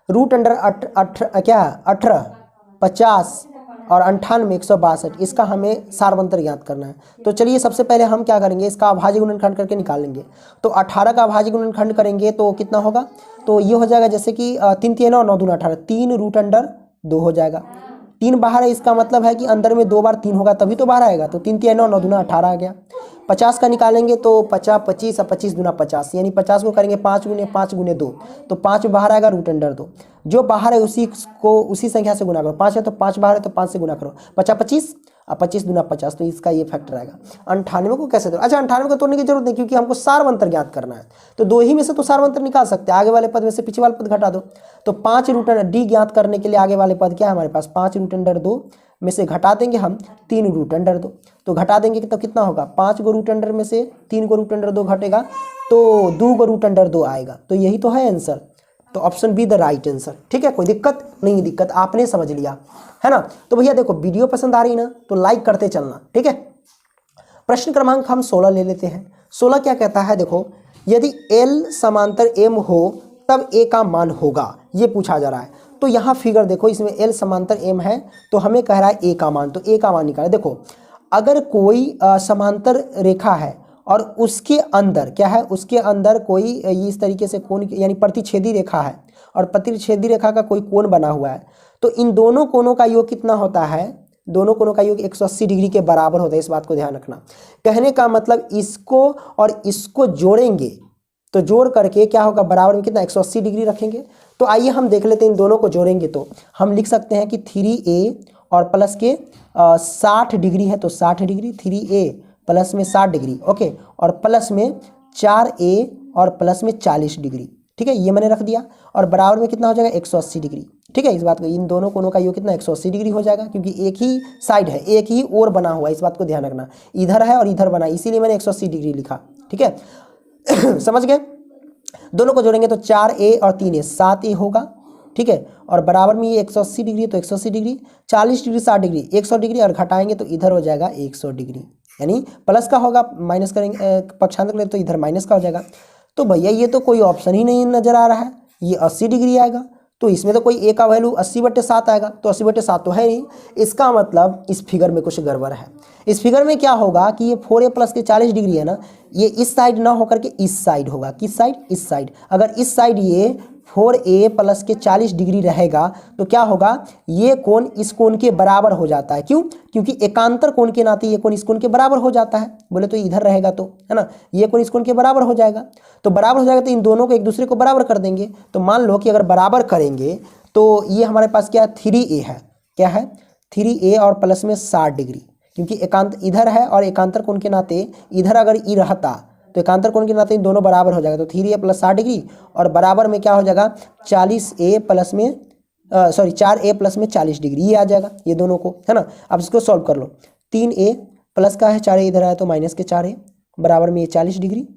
रूट अंडर 18 50 और 98 162, इसका हमें सार्वंतर ज्ञात करना है। तो चलिए सबसे पहले हम क्या करेंगे, इसका अभाज्य गुणनखंड करके निकाल लेंगे। तो 18 का अभाज्य गुणनखंड करेंगे तो कितना होगा, तो ये हो जाएगा जैसे कि 3 3 9 2 18, 3 रूट अंडर 2 हो जाएगा। 3 बाहर है, इसका मतलब है कि अंदर में 2 बार 3 होगा तभी तो बाहर आएगा। तो 3 3 9 9 दूना 18 आ गया। 50 का निकालेंगे तो 50 25 और 25 दूना 50, यानी 50 को करेंगे 5 गुने 2, तो 5 बाहर आएगा रूट अंडर 2। जो बाहर है उसी को उसी संख्या से गुना करो, 5 है तो 5 बाहर है तो 5 से गुना करो, 50 25 और 25 दूना 50, तो इसका ये फैक्टर आएगा। 98 को कैसे तोड़, अच्छा 98 को तोड़ने की जरूरत नहीं क्योंकि हमको सार्वंतर ज्ञात करना है, तो 2 ही में से तो सार्वंतर निकाल सकते हैं। आगे वाले पद में से पीछे वाले पद घटा दो, तो 5 रूट अंडर डी ज्ञात करने के लिए आगे वाले पद क्या है हमारे पास 5 रूट अंडर 2 में से घटा देंगे हम 3 रूट अंडर 2, तो घटा देंगे तो कितना होगा 5 को रूट अंडर में से 3 को रूट अंडर 2 घटेगा तो 2 को रूट अंडर 2 आएगा। तो यही तो है आंसर, तो option be the right answer. ठीक है, कोई दिक्कत नहीं, दिक्कत आपने समझ लिया है ना। तो भैया देखो वीडियो पसंद आ रही ना तो लाइक करते चलना। ठीक है, प्रश्न क्रमांक हम 16 ले लेते हैं। 16 क्या कहता है, देखो यदि L समांतर M हो तब A का मान होगा, ये पूछा जा रहा है। तो यहाँ फिगर देखो, इसमें एल समांतर एम है, तो हमें कह रहा है ए का मान, तो ए का मान निकाला। देखो अगर कोई समांतर रेखा है और उसके अंदर क्या है, उसके अंदर कोई इस तरीके से कोण यानी प्रतिच्छेदी रेखा है और प्रतिच्छेदी रेखा का कोई कोण बना हुआ है, तो इन दोनों कोणों का योग कितना होता है, दोनों कोणों का योग 180 डिग्री के बराबर होता है। इस बात को ध्यान रखना। कहने का मतलब इसको और इसको जोड़ेंगे तो जोड़ करके क्या होगा, बराबर में कितना 180 डिग्री रखेंगे। तो आइए हम देख लेते हैं, इन दोनों को जोड़ेंगे तो हम लिख सकते हैं कि 3a और प्लस के 60 डिग्री है, तो 60 डिग्री, 3a प्लस में 60 डिग्री, ओके, और प्लस में 4a और प्लस में 40 डिग्री, ठीक है, ये मैंने रख दिया। और बराबर में कितना हो जाएगा 180 डिग्री, ठीक है। इस बात को, इन दोनों कोणों का योग कितना 180 डिग्री हो जाएगा, क्योंकि एक ही साइड है, एक ही ओर बना हुआ है। इस बात को ध्यान रखना, इधर है और इधर बना, इसीलिए मैंने 180 डिग्री लिखा, ठीक है। समझ गए। दोनों को जोड़ेंगे तो 4a और 3a 7a होगा, ठीक है, और बराबर में ये 180 डिग्री, तो 180 डिग्री, 40 डिग्री 60 डिग्री 100 डिग्री, और घटाएंगे तो इधर हो जाएगा 100 डिग्री, यानी प्लस का होगा, माइनस करेंगे पक्षांतर करें तो इधर माइनस का हो जाएगा। तो भैया ये तो कोई ऑप्शन ही नहीं नजर आ रहा है, ये 80 डिग्री आएगा, तो इसमें तो कोई ए का वैल्यू 80/7 आएगा, तो 80/7 तो है नहीं। इसका मतलब इस फिगर में कुछ गड़बड़ है। इस फिगर में क्या होगा कि ये 4a प्लस के 40 डिग्री है ना, ये इस साइड ना होकर के इस साइड होगा। किस साइड, इस साइड। अगर इस साइड ये 4a प्लस के 40 डिग्री रहेगा तो क्या होगा, ये कोण इस कोण के बराबर हो जाता है। क्यों, क्योंकि एकांतर कोण के नाते ये कोण इस कोण के बराबर हो जाता है। बोले तो इधर रहेगा तो, है ना, ये कोण इस कोण के बराबर हो जाएगा। तो बराबर हो जाएगा तो इन दोनों को एक दूसरे को बराबर कर देंगे। तो मान लो कि अगर बराबर करेंगे तो ये हमारे पास क्या 3a है, क्या है 3a और प्लस में 60 डिग्री, क्योंकि एकांत इधर है और एकांतर कोण के नाते इधर अगर ई रहता तो एकांतर कोण के नाते इन दोनों बराबर हो जाएगा। तो 3a प्लस 60 डिग्री और बराबर में क्या हो जाएगा 40a प्लस में 4a प्लस में 40 डिग्री, ये आ जाएगा ये दोनों को, है ना। अब इसको सॉल्व कर लो। 3a प्लस का है, 4a इधर आया तो माइनस के 4a, बराबर में ये 40 डिग्री,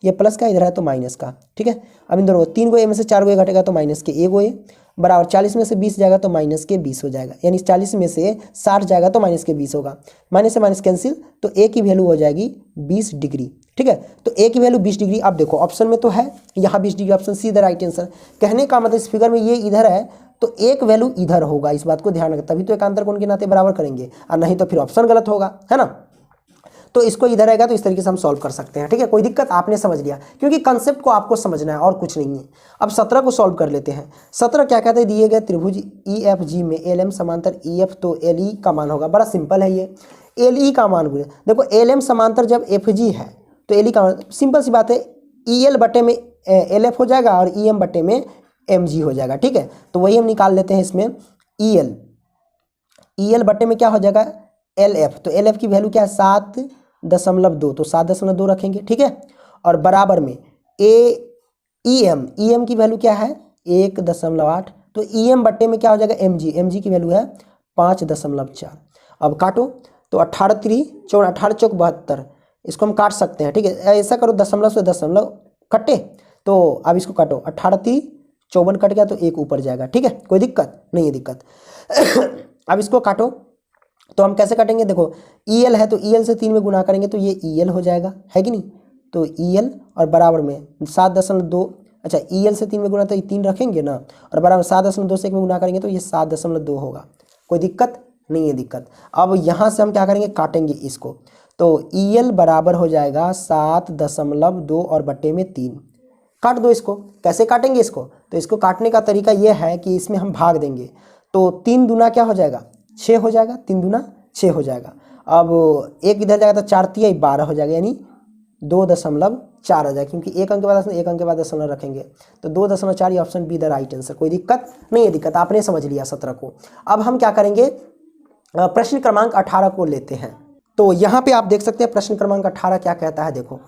ये प्लस का इधर है तो माइनस का, ठीक है। अब इन दोनों 3 को a में से 4 को a घटेगा तो माइनस के a बराबर 40 में से 20 जाएगा तो माइनस के 20 हो जाएगा, यानी 40 में से 60 जाएगा तो माइनस के 20 होगा। माइनस से माइनस कैंसिल, तो a की वैल्यू हो जाएगी 20 डिग्री, ठीक है। तो a की वैल्यू 20 डिग्री। अब देखो ऑप्शन में तो है यहाँ 20 degree, option C the right answer. कहने का मतलब इस फिगर में ये इधर है तो एक वैल्यू इधर होगा। इस बात को ध्यान रखें, तभी तो एकांतर कोण के नाते बराबर करेंगे, और नहीं तो फिर ऑप्शन गलत होगा, है ना। तो इसको इधर आएगा तो इस तरीके से हम सॉल्व कर सकते हैं, ठीक है। कोई दिक्कत, आपने समझ लिया, क्योंकि कंसेप्ट को आपको समझना है और कुछ नहीं है। अब 17 को सॉल्व कर लेते हैं। 17 क्या कहते हैं, दिए गए त्रिभुज EFG में LM समांतर EF तो LE का मान होगा। बड़ा सिंपल है ये, LE का मान बोले। देखो LM समांतर जब FG है तो LE का मान, सिंपल सी बात है, EL बटे में LF हो जाएगा और EM बटे में MG हो जाएगा, ठीक है। तो वही हम निकाल लेते हैं इसमें, EL बटे में क्या हो जाएगा LF, तो LF की वैल्यू क्या है 7.2, तो 7.2 रखेंगे, ठीक है। और बराबर में EM की वैल्यू क्या है 1.8, तो EM बट्टे में क्या हो जाएगा MG की वैल्यू है 5.4। अब काटो तो 18 3 4 18 चौक 72, इसको हम काट सकते हैं, ठीक है। ऐसा करो दशमलव से दशमलव कटे, तो अब इसको काटो 18 3 54 कट गया तो एक ऊपर जाएगा, ठीक है। कोई दिक्कत नहीं है, दिक्कत। अब इसको काटो तो हम कैसे काटेंगे, देखो EL है तो EL से 3 में गुना करेंगे तो ये EL हो जाएगा, है कि नहीं। तो EL और बराबर में 7.2, अच्छा EL से 3 में गुना तो ये 3 रखेंगे ना, और बराबर 7.2 से 1 में गुना करेंगे तो ये 7.2 होगा। कोई दिक्कत नहीं है, दिक्कत। अब यहाँ से हम क्या करेंगे, काटेंगे इसको, तो EL बराबर हो जाएगा 7.2 और बट्टे में 3। काट दो इसको। कैसे काटेंगे इसको, तो इसको काटने का तरीका ये है कि इसमें हम भाग देंगे, तो 3 दूना क्या हो जाएगा 6 हो जाएगा, 3 दूना 6 हो जाएगा। अब एक इधर जाएगा तो 4 तिया 12 हो जाएगा, यानी 2.4 आ जाएगा, क्योंकि एक अंक के बाद दशमलव रखेंगे, तो 2.4 option be the right answer. कोई दिक्कत नहीं है, दिक्कत आपने समझ लिया 17 को। अब हम क्या करेंगे, प्रश्न क्रमांक 18 को लेते हैं। तो यहाँ पे आप देख सकते हैं प्रश्न क्रमांक 18 क्या कहता है, देखो।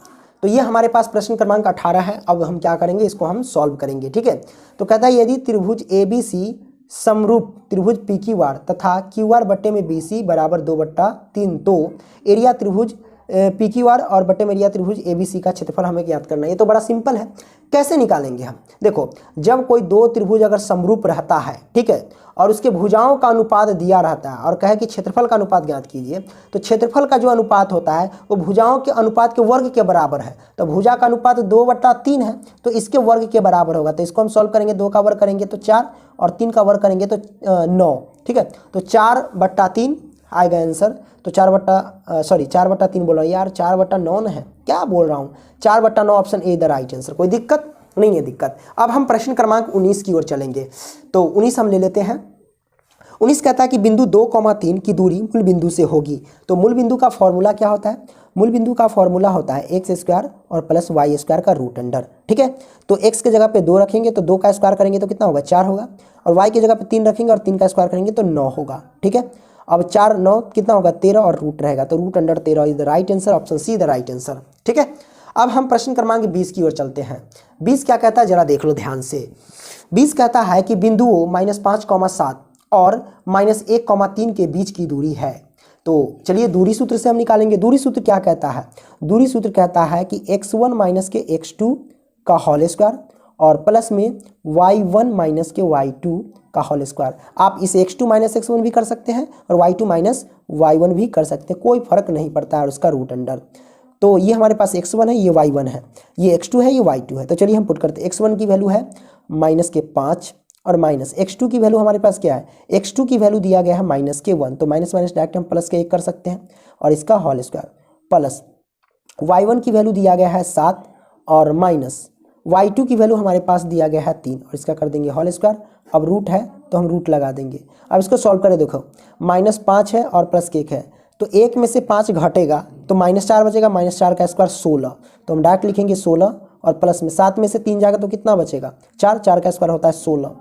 तो ये हमारे पास प्रश्न क्रमांक 18 है। अब हम क्या करेंगे, इसको हम सॉल्व करेंगे, ठीक है। तो कहता है यदि त्रिभुज ABC समरूप त्रिभुज PQR तथा QR बट्टे में BC बराबर 2/3, तो एरिया त्रिभुज पी क्यू आर और बटे में एरिया त्रिभुज ए बी सी का क्षेत्रफल हमें याद करना है। ये तो बड़ा सिंपल है, कैसे निकालेंगे हम? देखो, जब कोई दो त्रिभुज अगर समरूप रहता है, ठीक है, और उसके भुजाओं का अनुपात दिया रहता है और कहे कि क्षेत्रफल का अनुपात ज्ञात कीजिए, तो क्षेत्रफल का जो अनुपात होता है वो भुजाओं के अनुपात के वर्ग के बराबर है। तो भुजा का अनुपात 2/3 है, तो इसके वर्ग के बराबर होगा। तो इसको हम सॉल्व करेंगे, 2 का वर्ग करेंगे तो 4 और 3 का वर्ग करेंगे तो 9, ठीक है। तो 4/3 आएगा आंसर। तो 4/3 बोल रहा हूँ यार, 4/9 है, क्या बोल रहा हूँ, 4/9 option A the right answer. कोई दिक्कत नहीं है दिक्कत। अब हम प्रश्न क्रमांक 19 की ओर चलेंगे। तो 19 हम ले लेते हैं। 19 कहता है कि बिंदु 2,3 की दूरी मूल बिंदु से होगी। तो मूल बिंदु का फॉर्मूला क्या होता है? मूल बिंदु का फॉर्मूला होता है x² और प्लस y² का रूट अंडर, ठीक है। तो x के जगह पे 2 रखेंगे तो 2 का स्क्वायर करेंगे तो कितना होगा, 4 होगा, और y की जगह पे 3 रखेंगे और 3 का स्क्वायर करेंगे तो 9 होगा, ठीक है। अब 4 9 कितना होगा, 13 और रूट रहेगा, तो root under 13 is the right answer, option C the right answer, ठीक है। अब हम प्रश्न क्रमांक 20 की ओर चलते हैं। 20 क्या कहता है, जरा देख लो ध्यान से। 20 कहता है कि बिंदुओं -5,7 और -1,3 के बीच की दूरी है। तो चलिए दूरी सूत्र से हम निकालेंगे। दूरी सूत्र क्या कहता है? दूरी सूत्र कहता है कि x1 माइनस के x2 का होल स्क्वायर और प्लस में y1 माइनस के y2 का होल स्क्वायर। आप इसे x2 माइनस x1 भी कर सकते हैं और y2 माइनस y1 भी कर सकते हैं, कोई फर्क नहीं पड़ता है, और उसका रूट अंडर। तो ये हमारे पास x1 है, ये y1 है, ये x2 है, ये y2 है। तो चलिए हम पुट करते हैं। x1 की वैल्यू है -5 और माइनस x2 की वैल्यू हमारे पास क्या है, x2 की वैल्यू दिया गया है -1, तो माइनस माइनस डायरेक्ट हम प्लस के 1 कर सकते हैं और इसका होल स्क्वायर, प्लस y1 की वैल्यू दिया गया है 7 और माइनस y2 की वैल्यू हमारे पास दिया गया है 3 और इसका कर देंगे होल स्क्वायर। अब रूट है तो हम रूट लगा देंगे। अब इसको सॉल्व करें, देखो -5 है और प्लस के 1 है, तो 1 में से 5 घटेगा तो -4 बचेगा, -4 का स्क्वायर 16, तो हम डायरेक्ट लिखेंगे 16 और प्लस में 7 में से 3 जाएगा तो कितना बचेगा, 4, 4 का स्क्वायर होता है 16,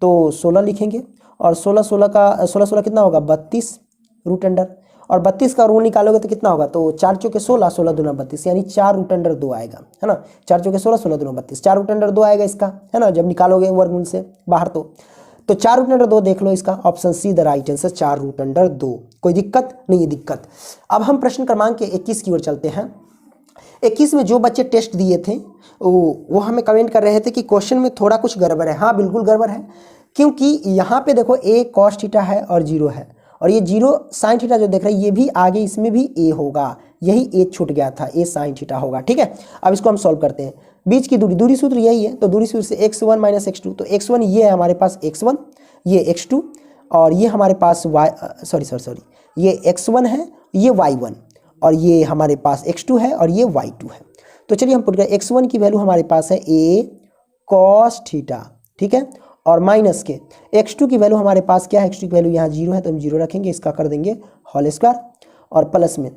तो 16 लिखेंगे और 16 कितना होगा, 32 रूट अंडर, और 32 का रूट निकालोगे तो कितना होगा, तो 4 चौके 16, 16 दूना 32, यानी 4 रूट अंडर 2 आएगा, है ना। 4 चौके 16, 16 दूना 32, 4 रूट अंडर 2 आएगा इसका, है ना, जब निकालोगे वर्गमूल से बाहर। तो 4 रूट अंडर 2 देख लो, इसका option C the right answer, 4 root under 2। कोई दिक्कत नहीं है दिक्कत। अब हम प्रश्न क्रमांक 21 की ओर चलते हैं। 21 में जो बच्चे टेस्ट दिए थे वो हमें कमेंट कर रहे थे कि क्वेश्चन में थोड़ा कुछ गड़बड़ है। हाँ बिल्कुल गड़बड़ है, क्योंकि यहाँ पे देखो a cos थीटा है और 0 है, और ये 0 sin थीटा जो देख रहे हैं ये भी आगे इसमें भी a होगा, यही a छूट गया था, a sin थीटा होगा, ठीक है। अब इसको हम सॉल्व करते हैं। बीच की दूरी, दूरी सूत्र यही है, तो दूरी सूत्र से x1 माइनस x2, तो x1 ये है हमारे पास x1, ये x2 और ये हमारे पास ये x1 है, ये y1 और ये हमारे पास x2 है और ये y2 है। तो चलिए हम पुट करें, x1 की वैल्यू हमारे पास है a cos थीटा, ठीक है, और माइनस के x2 की वैल्यू हमारे पास क्या है, x2 की वैल्यू यहाँ 0 है तो हम 0 रखेंगे, इसका कर देंगे होल स्क्वायर, और प्लस में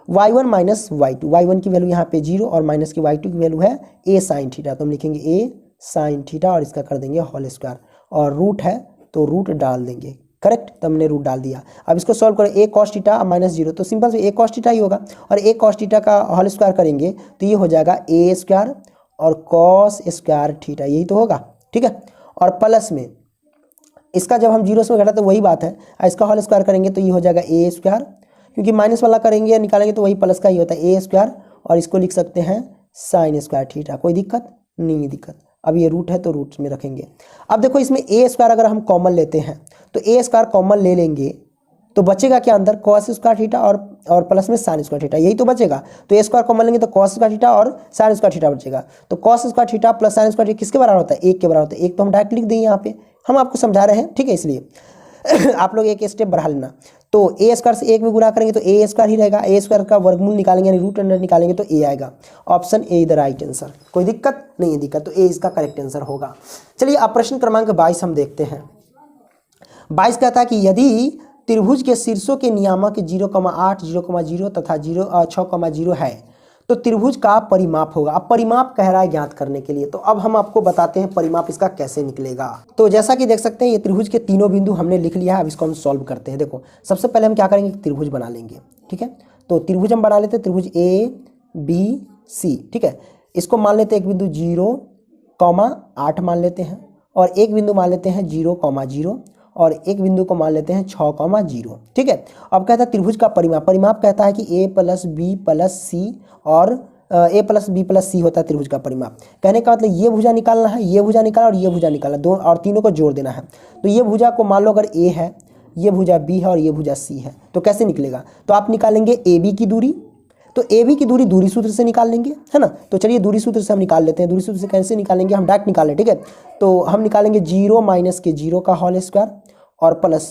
y1 माइनस y2, y1 की वैल्यू यहाँ पे 0 और माइनस की y2 की वैल्यू है a sin थीटा, तो हम लिखेंगे a sin थीटा और इसका कर देंगे होल स्क्वायर, और रूट है तो रूट डाल देंगे, करेक्ट, तो हमने रूट डाल दिया। अब इसको सॉल्व करें, a cos थीटा -0, तो सिंपल से a cos थीटा ही होगा, और a cos थीटा का होल स्क्वायर करेंगे तो ये हो जाएगा a स्क्वायर और cos स्क्वायर थीटा, यही तो होगा, ठीक है। और प्लस में इसका जब हम 0 से घटा तो वही बात है, इसका होल स्क्वायर करेंगे तो ये हो जाएगा a स्क्वायर, क्योंकि माइनस वाला करेंगे या निकालेंगे तो वही प्लस का ही होता है a स्क्वायर, और इसको लिख सकते हैं sin स्क्वायर थीटा। कोई दिक्कत नहीं है दिक्कत। अब ये रूट है तो रूट में रखेंगे। अब देखो इसमें a स्क्वायर अगर हम कॉमन लेते हैं तो a स्क्वायर कॉमन ले लेंगे तो बचेगा क्या अंदर, cos स्क्वायर थीटा और प्लस में sin स्क्वायर थीटा, यही तो बचेगा। तो a स्क्वायर कॉमन लेंगे तो cos स्क्वायर थीटा और sin स्क्वायर थीटा बचेगा। तो cos square theta plus sin square theta किसके बराबर होता है, 1 के बराबर होता है। 1 तो हम डायरेक्ट लिख देंगे, यहाँ पे हम आपको समझा रहे हैं, ठीक है, इसलिए आप लोग एक स्टेप बढ़ा लेना। तो a स्क्वायर से 1 में गुणा करेंगे तो a स्क्वायर ही रहेगा, a स्क्वायर का वर्गमूल निकालेंगे यानी रूट अंडर निकालेंगे तो a आएगा, option A the right answer. कोई दिक्कत नहीं है दिक्कत, तो a इसका करेक्ट आंसर होगा। चलिए अब प्रश्न क्रमांक 22 हम देखते हैं। 22 कहता है कि यदि त्रिभुज के शीर्षों के नियामक 0,8, 0,0 तथा 6,0 है तो त्रिभुज का परिमाप होगा। अब परिमाप कह रहा है ज्ञात करने के लिए, तो अब हम आपको बताते हैं परिमाप इसका कैसे निकलेगा। तो जैसा कि देख सकते हैं ये त्रिभुज के तीनों बिंदु हमने लिख लिया है, अब इसको हम सॉल्व करते हैं। देखो सबसे पहले हम क्या करेंगे, त्रिभुज बना लेंगे, ठीक है। तो त्रिभुज हम बना लेते हैं, त्रिभुज ABC, ठीक है। इसको मान लेते हैं एक बिंदु 0,8 मान लेते हैं, और एक बिंदु मान लेते हैं 0,0 और एक बिंदु को मान लेते हैं 6,0। ठीक है। अब कहता है त्रिभुज का परिमाप। परिमाप कहता है कि a + b + c और a + b + c होता है त्रिभुज का परिमाप। कहने का मतलब ये भुजा निकालना है, ये भुजा निकालना और ये भुजा निकालना, दो और तीनों को जोड़ देना है। तो ये भुजा को मान लो अगर a है, ये भुजा b है और ये भुजा c है, तो कैसे निकलेगा? तो आप निकालेंगे ab की दूरी। तो AB की दूरी दूरी सूत्र से निकाल लेंगे, है ना। तो चलिए दूरी सूत्र से हम निकाल लेते हैं। दूरी सूत्र से कैसे निकालेंगे? हम डायरेक्ट निकालें, ठीक है। तो हम निकालेंगे 0 - के 0 का होल स्क्वायर और प्लस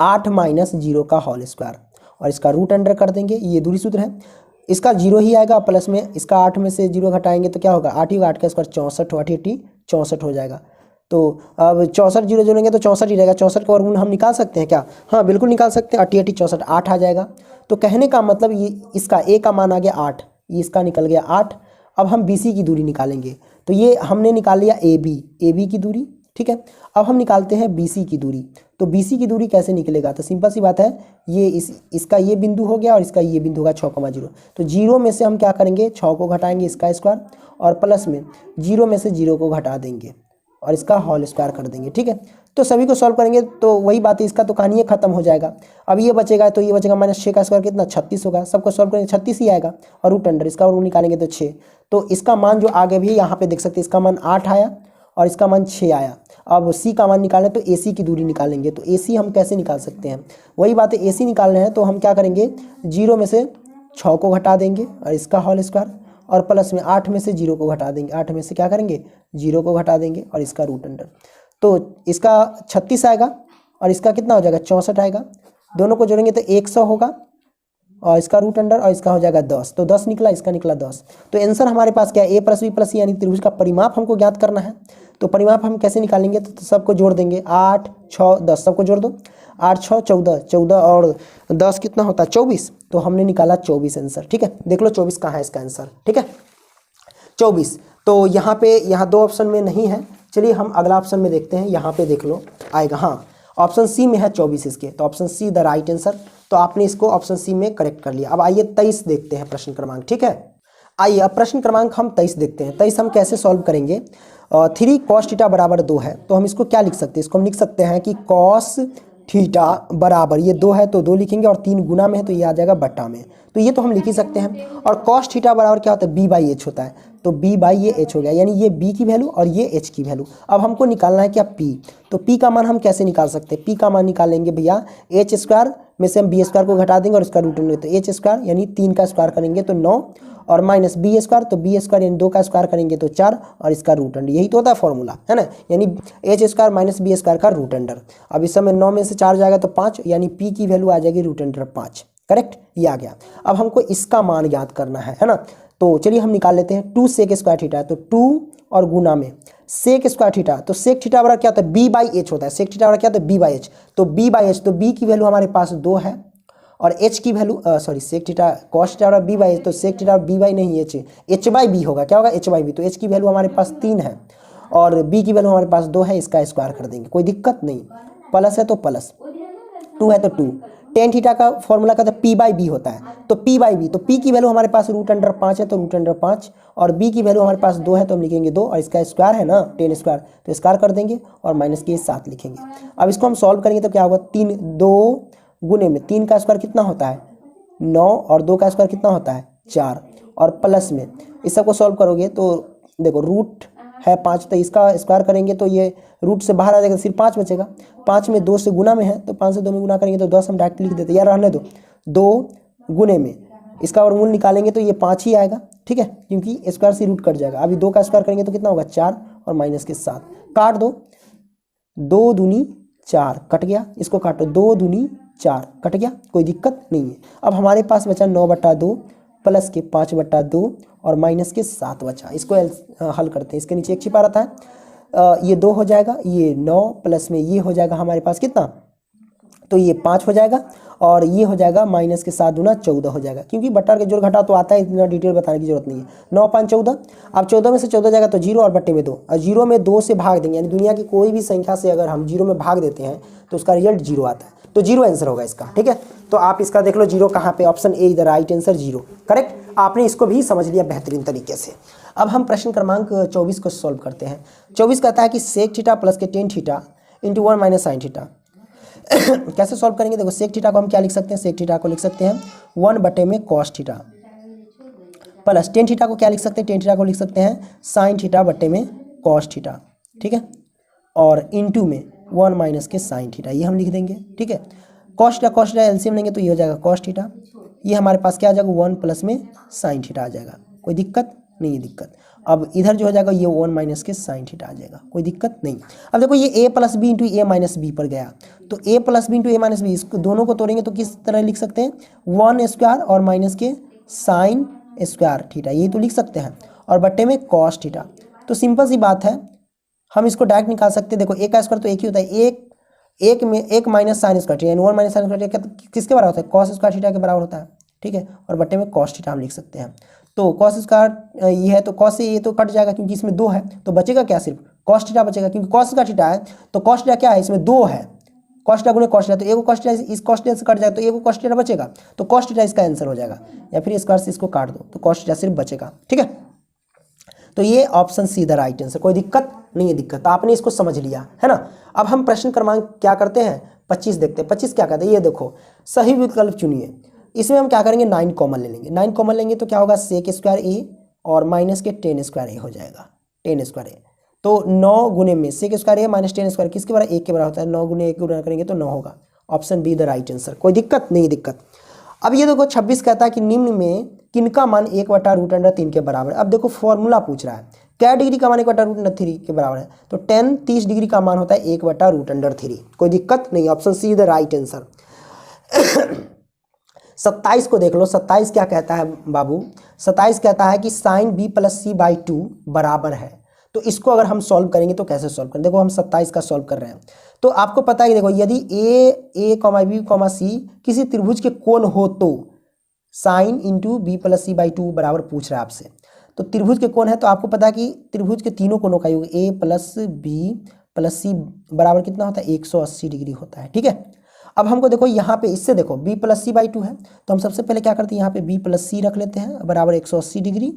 8 - 0 का होल स्क्वायर और इसका रूट अंडर कर देंगे। ये दूरी सूत्र है। इसका 0 ही आएगा, प्लस में इसका 8 में से 0 घटाएंगे तो क्या होगा? 8 ही होगा। 8 का स्क्वायर 64, 64 हो जाएगा। तो अब 64 0 जोड़ेंगे तो 64 ही रहेगा। 64 का वर्गमूल हम निकाल सकते हैं क्या? हाँ बिल्कुल निकाल सकते हैं। 8 64 8 आ जाएगा। तो कहने का मतलब ये इसका a का मान आ गया 8, ये इसका निकल गया 8। अब हम BC की दूरी निकालेंगे। तो ये हमने निकाल लिया AB की दूरी, ठीक है। अब हम निकालते हैं BC की दूरी। तो BC की दूरी कैसे निकलेगा? तो सिंपल सी बात है, ये इसका ये बिंदु हो गया और इसका ये बिंदु होगा 6,0। तो 0 में से हम क्या करेंगे? 6 को घटाएंगे, इसका स्क्वायर, और प्लस में 0 में से 0 को घटा देंगे और इसका होल स्क्वायर कर देंगे, ठीक है। तो सभी को सॉल्व करेंगे तो वही बात है, इसका तो कहानी खत्म हो जाएगा। अब ये बचेगा, तो ये बचेगा -6 का स्क्वायर कितना? 36 होगा। सबको सॉल्व करेंगे 36 ही आएगा और रूट अंडर इसका रूट निकालेंगे तो 6। तो इसका मान जो आगे भी यहाँ पे देख सकते हैं, इसका मान 8 आया और इसका मान 6 आया। अब C का मान निकालें तो AC की दूरी निकालेंगे। तो AC हम कैसे निकाल सकते हैं? वही बात है, AC निकाल रहे हैं तो हम क्या करेंगे? 0 में से 6 को घटा देंगे और इसका होल स्क्वायर, और प्लस में 8 में से 0 को घटा देंगे। 8 में से क्या करेंगे? 0 को घटा देंगे और इसका रूट अंडर। तो इसका 36 आएगा और इसका कितना हो जाएगा? 64 आएगा। दोनों को जोड़ेंगे तो 100 होगा और इसका रूट अंडर, और इसका हो जाएगा 10। तो 10 निकला, इसका निकला 10। तो आंसर हमारे पास क्या है? A + B + C यानी त्रिभुज का परिमाप हमको ज्ञात करना है। तो परिमाप हम कैसे निकालेंगे? तो सबको जोड़ देंगे। 8 6 10 सबको जोड़ दो। 8 6 14, 14 और 10 कितना होता है? 24। तो हमने निकाला 24 आंसर, ठीक है। देख लो 24 कहाँ है इसका आंसर, ठीक है। 24 तो यहाँ 2 ऑप्शन में नहीं है। चलिए हम अगला ऑप्शन में देखते हैं। यहाँ पे देख लो आएगा, हाँ ऑप्शन C में है 24 इसके। तो option C the right answer. तो आपने इसको ऑप्शन C में करेक्ट कर लिया। अब आइए 23 देखते हैं प्रश्न क्रमांक, ठीक है। आइए अब प्रश्न क्रमांक हम 23 देखते हैं। 23 हम कैसे सॉल्व करेंगे? 3 cos थीटा बराबर 2 है, तो हम इसको क्या लिख सकते हैं? इसको हम लिख सकते हैं कि cos थीटा बराबर, ये 2 है तो 2 लिखेंगे और 3 गुना में है तो ये आ जाएगा बट्टा में। तो ये तो हम लिख ही सकते हैं। और cos थीटा बराबर क्या होता है? B/H होता है। तो B/H हो गया, यानी ये B की वैल्यू और ये H की वैल्यू। अब हमको निकालना है क्या? P। तो P का मान हम कैसे निकाल सकते हैं? P का मान निकालेंगे भैया, H² में से हम B² को घटा देंगे और इसका रूट लेंगे। तो H² यानी 3 का स्क्वायर करेंगे तो 9 और माइनस B² तो B² यानी 2 का स्क्वायर करेंगे तो 4 और इसका रूट अंडर। यही तो होता है फॉर्मूला, है ना। यानी H² - B² का रूट अंडर। अब इस समय 9 में से 4 जाएगा तो 5, यानी P की वैल्यू आ जाएगी रूट अंडर 5। करेक्ट, ये आ गया। अब हमको इसका मान ज्ञात करना है ना। तो चलिए हम निकाल लेते हैं। 2 sec स्क्वायर थीटा, तो 2 और गुना में सेक स्क्वायर थीटा, तो सेक थीटा बराबर क्या होता है? B/H होता है। सेक थीटा बराबर क्या होता है? B/H। तो B/H, तो B की वैल्यू हमारे पास 2 है और H की value sec theta cos theta बराबर B/H, तो सेक थीटा B/ नहीं H/B होगा। क्या होगा? H/B। तो H की वैल्यू हमारे पास 3 है और B की वैल्यू हमारे पास 2 है। इसका स्क्वायर कर देंगे, कोई दिक्कत नहीं। प्लस है तो प्लस, 2 है तो 2। टेन थीटा का फॉर्मूला कहता है P/B होता है। तो P/B, तो P की वैल्यू हमारे पास रूट अंडर 5 है तो रूट अंडर 5, और B की वैल्यू हमारे पास 2 है तो हम लिखेंगे 2, और इसका स्क्वायर है ना 10 स्क्वायर, तो स्क्वायर कर देंगे और माइनस के 7 लिखेंगे। अब इसको हम सॉल्व करेंगे तो क्या होगा? 3 2 गुने में 3 का स्क्वायर कितना होता है? 9 और 2 का स्क्वायर कितना होता है? 4, और प्लस में इस सबको सॉल्व करोगे तो देखो रूट है 5, तो इसका स्क्वायर करेंगे तो ये रूट से बाहर आ जाएगा, सिर्फ 5 बचेगा। 5 में 2 से गुना में है तो 5 से 2 में गुना करेंगे तो 10 हम डायरेक्ट लिख देते हैं, यार रहने दो। 2 गुने में इसका वर्गमूल निकालेंगे तो ये 5 ही आएगा, ठीक है, क्योंकि स्क्वायर से रूट कट जाएगा। अभी 2 का स्क्वायर करेंगे तो कितना होगा? 4 और माइनस के 7, काट दो। 2 दूनी 4 कट गया, इसको काटो। 2 दूनी 4 कट गया, कोई दिक्कत नहीं है। अब हमारे पास बचा 9/2 प्लस के 5/2 और माइनस के 7 बचा। इसको हल करते हैं। इसके नीचे एक छिपा रहता है, ये 2 हो जाएगा, ये 9 प्लस में ये हो जाएगा हमारे पास कितना? तो ये 5 हो जाएगा और ये हो जाएगा माइनस के 7 दूना 14 हो जाएगा, क्योंकि बट्टा के जोड़ घटा तो आता है, इतना डिटेल बताने की जरूरत नहीं है। 9 5 14। अब 14 में से 14 जाएगा तो 0 और बट्टे में 2, और 0 में 2 से भाग देंगे, यानी दुनिया की कोई भी संख्या से अगर हम 0 में भाग देते हैं तो उसका रिजल्ट 0 आता है। तो 0 आंसर होगा इसका, ठीक है। तो आप इसका देख लो 0 कहाँ पे? Option A the right answer 0, correct. आपने इसको भी समझ लिया बेहतरीन तरीके से। अब हम प्रश्न क्रमांक 24 को सॉल्व करते हैं। 24 कहता है कि सेक थीटा प्लस के tan theta into 1 minus sine theta. कैसे सॉल्व करेंगे? देखो सेक थीटा को हम क्या लिख सकते हैं? सेक थीटा को लिख सकते हैं 1 बटे में cos theta, plus tan theta को क्या लिख सकते हैं? टेन थीटा को लिख सकते हैं साइन थीटा बटे में कॉस थीटा, ठीक है, और इंटू में 1 माइनस के साइन थीटा, ये हम लिख देंगे, ठीक है। कॉस थीटा एलसीएम लेंगे तो ये हो जाएगा कॉस थीटा, ये हमारे पास क्या आ जाएगा 1 प्लस में साइन थीटा आ जाएगा, कोई दिक्कत नहीं है दिक्कत। अब इधर जो हो जाएगा ये 1 माइनस के साइन थीटा आ जाएगा, कोई दिक्कत नहीं। अब देखो ये a plus B into A minus B पर गया, तो a plus B into A minus B, इसको दोनों को तोड़ेंगे तो किस तरह लिख सकते हैं? 1 स्क्वायर और माइनस के साइन स्क्वायर थीटा, ये तो लिख सकते हैं, और बट्टे में कॉस थीटा। तो सिंपल सी बात है, हम इसको डायरेक्ट निकाल सकते हैं। देखो एक का स्क्वायर तो एक ही होता है, एक में एक minus sine square theta, 1 minus sine square theta किसके बराबर होता है? कॉस स्क्वायर थीटा के बराबर होता है, ठीक है, और बट्टे में कॉस थीटा हम लिख सकते हैं। तो कॉस स्क्वायर ये है तो कॉस से ये तो कट जाएगा क्योंकि इसमें 2 है, तो बचेगा क्या? सिर्फ कॉस थीटा बचेगा, क्योंकि कॉस का थीटा है तो कॉस थीटा क्या है? इसमें 2 है, कॉस थीटा गुणे कॉस थीटा, तो एक कॉस थीटा इस कॉस थीटा से कट जाएगा तो एक कॉस थीटा बचेगा, तो कॉस थीटा इसका आंसर हो जाएगा, या फिर स्क्वायर से इसको काट दो तो कॉस थीटा सिर्फ बचेगा, ठीक है। तो ये option C the right answer, कोई दिक्कत नहीं है दिक्कत, तो आपने इसको समझ लिया है ना। अब हम प्रश्न क्रमांक क्या करते हैं 25 देखते हैं। 25 क्या कहते हैं? ये देखो सही विकल्प चुनिए, इसमें हम क्या करेंगे 9 कॉमन ले लेंगे। 9 कॉमन लेंगे तो क्या होगा? सेक स्क्वायर ए और माइनस के 10 स्क्वायर ए हो जाएगा, 10 स्क्वायर ए। तो 9 गुने में सेक स्क्वायर ए माइनस 10 स्क्वायर किसके बराबर? 1 के बराबर होता है, 9 गुने 1 गुना करेंगे तो 9 होगा, option be the right answer, कोई दिक्कत नहीं दिक्कत। अब ये देखो 26 कहता है कि निम्न में किनका मान 1/√3 के बराबर है। अब देखो फॉर्मूला पूछ रहा है, क्या डिग्री का मान 1/√3 के बराबर है? तो 10 30 डिग्री का मान होता है 1/√3, कोई दिक्कत नहीं, option C the right answer. 27 को देख लो, 27 क्या कहता है बाबू? 27 कहता है कि sine b plus C by 2 बराबर है। तो इसको अगर हम सॉल्व करेंगे तो कैसे सॉल्व करें? देखो हम 27 का सॉल्व कर रहे हैं, तो आपको पता है कि देखो यदि A comma B comma C किसी त्रिभुज के कोण हो तो sine into B plus C by 2 बराबर पूछ रहा है आपसे। तो त्रिभुज के कोण है तो आपको पता है कि त्रिभुज के तीनों कोणों का योग ए प्लस बी प्लस सी बराबर कितना होता है? 180 डिग्री होता है, ठीक है। अब हमको देखो यहाँ पे इससे देखो b प्लस सी बाई 2 है, तो हम सबसे पहले क्या करते हैं यहाँ पे b प्लस सी रख लेते हैं बराबर 180 डिग्री,